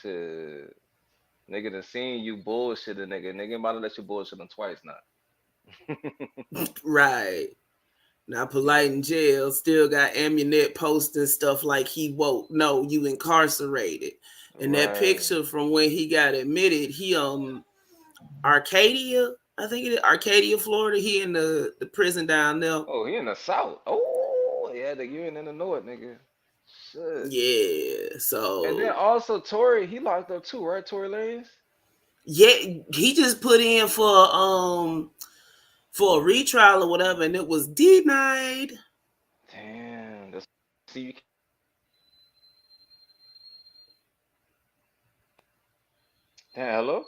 Shit. Nigga done seen you bullshit a nigga. Nigga about to let you bullshit him twice now. Right. Now, Polite in jail still got Amunet posting stuff like he woke. No, you incarcerated. And that Right. picture from when he got admitted, he Arcadia, I think it is Arcadia, Florida. He in the prison down there. Oh, he in the South. Oh, yeah, you ain't in the North, nigga. Shit. Yeah. And then So also Tory, he locked up too, right? Tory Lanez. yeah, he just put in for a retrial or whatever, and it was denied. Damn. That's, see, you damn, hello?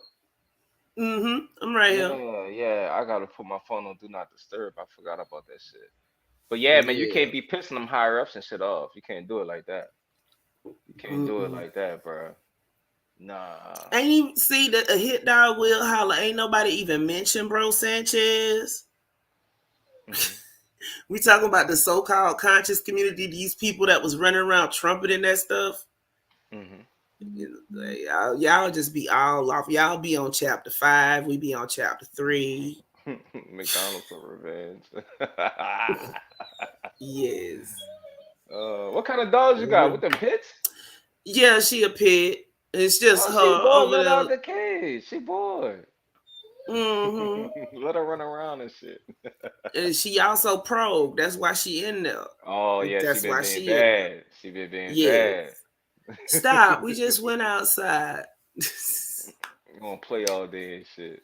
I'm right here. Yeah, I gotta put my phone on Do Not Disturb. I forgot about that shit. But yeah, man, you Yeah. can't be pissing them higher ups and shit off. You can't do it like that. You can't do it like that, bro. Nah. Ain't even see that a hit dog will holler. Ain't nobody even mentioned Bro Sanchez. We talking about the so-called conscious community, these people that was running around trumpeting that stuff. Y'all just be all off. Y'all be on chapter 5. We be on chapter 3. McDonald's for revenge. Yes. What kind of dogs you got? With them pits? Yeah, she a pit. It's just her She bored. over Let her there. out the cage. She bored. Let her run around and shit. And she also probed. That's why she in there. Oh yeah, That's she why been being she in there. bad. She been being Yes. bad. Stop. We just went outside. I'm gonna play all day and shit.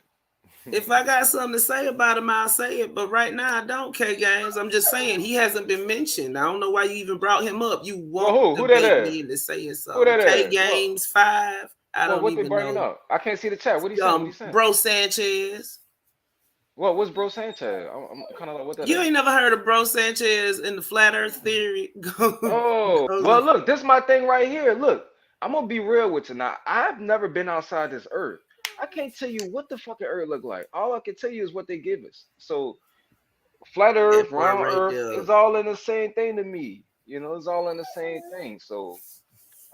If I got something to say about him, I'll say it. But right now, I don't, K-Games. I'm just saying, he hasn't been mentioned. I don't know why you even brought him up. You won't Who that debate is? me into saying Who something. that is? K-Games 5. I don't What they even bringing know. up? I can't see the chat. What he saying? What he saying? Bro Sanchez. What's Bro Sanchez? I'm kind of like, what that You is? ain't never heard of Bro Sanchez in the flat earth theory? Oh, well, look, this is my thing right here. Look, I'm gonna be real with you now. I've never been outside this earth. I can't tell you what the fucking earth look like. All I can tell you is what they give us. So flat earth, That part round right earth, there. it's all in the same thing to me. You know, it's all in the same thing. So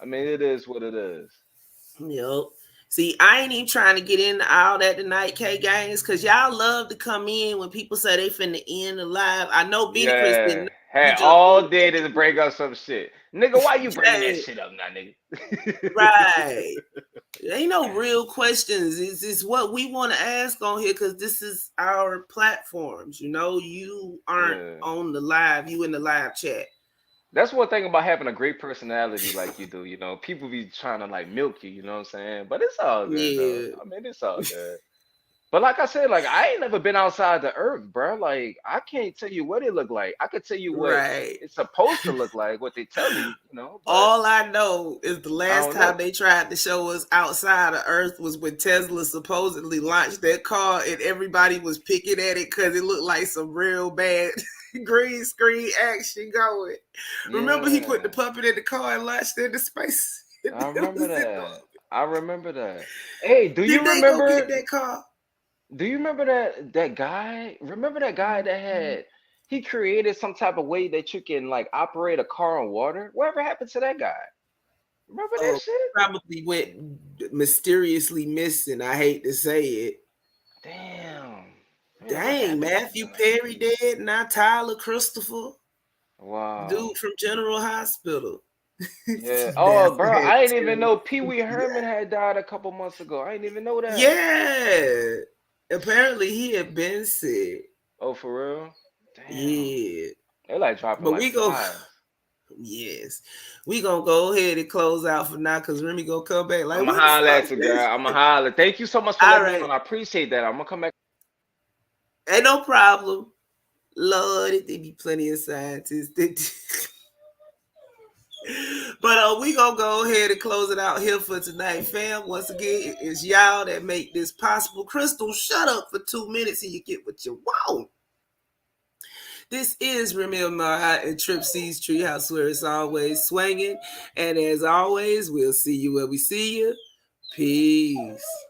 I mean, it is what it is. Yep. See, I ain't even trying to get into all that tonight, K-Games, because y'all love to come in when people say they finna end the live. I know Benny Chris didn't Yeah. know. Hey, You just all day to bring up some shit. Nigga, why you bringing that yeah, shit up now, nigga? right. Ain't no real questions. It's what we want to ask on here because this is our platforms. You know, you aren't Yeah. on the live, you in the live chat. That's one thing about having a great personality like you do. You know, people be trying to like milk you. You know what I'm saying? But it's all good though. Yeah. I mean, it's all good. But like I said, like I ain't never been outside the earth, bro. Like I can't tell you what it look like. I could tell you what Right. it's supposed to look like, what they tell you, you know. But All I know is the I last don't time know. they tried to show us outside of Earth was when Tesla supposedly launched that car and everybody was picking at it because it looked like some real bad green screen action going. Remember he put the Yeah, puppet in the car and launched into space? I remember that. I remember that. Hey, Did they go get that car? Do you remember that guy? Remember that guy that had he created some type of way that you can like operate a car on water? Whatever happened to that guy? Remember that Oh, shit? probably went mysteriously missing. I hate to say it. Damn. Man, what Dang, happened to Matthew him? Perry dead, now Tyler Christopher, Wow. dude from General Hospital. Yeah. That's Oh, bro, sad I didn't even too. know Pee Wee Herman had died a couple months ago. I didn't even know that. Yeah. Apparently he had been sick. Oh, for real? Damn. Yeah. They like dropping But like we go, flies. yes. We gonna go ahead and close out for now because Remy gonna come back like, I'ma what the holler fuck at you, is girl. I'ma this? holler. Thank you so much for All letting me right. on. I appreciate that. I'm gonna come back. Ain't no problem. Lord, there be plenty of scientists. But we gonna go ahead and close it out here for tonight, fam. Once again, it's y'all that make this possible. Crystal, shut up for 2 minutes and you get what you want. This is Remy Mara and Trip C's Treehouse, where it's always swinging. And as always, we'll see you where we see you. Peace.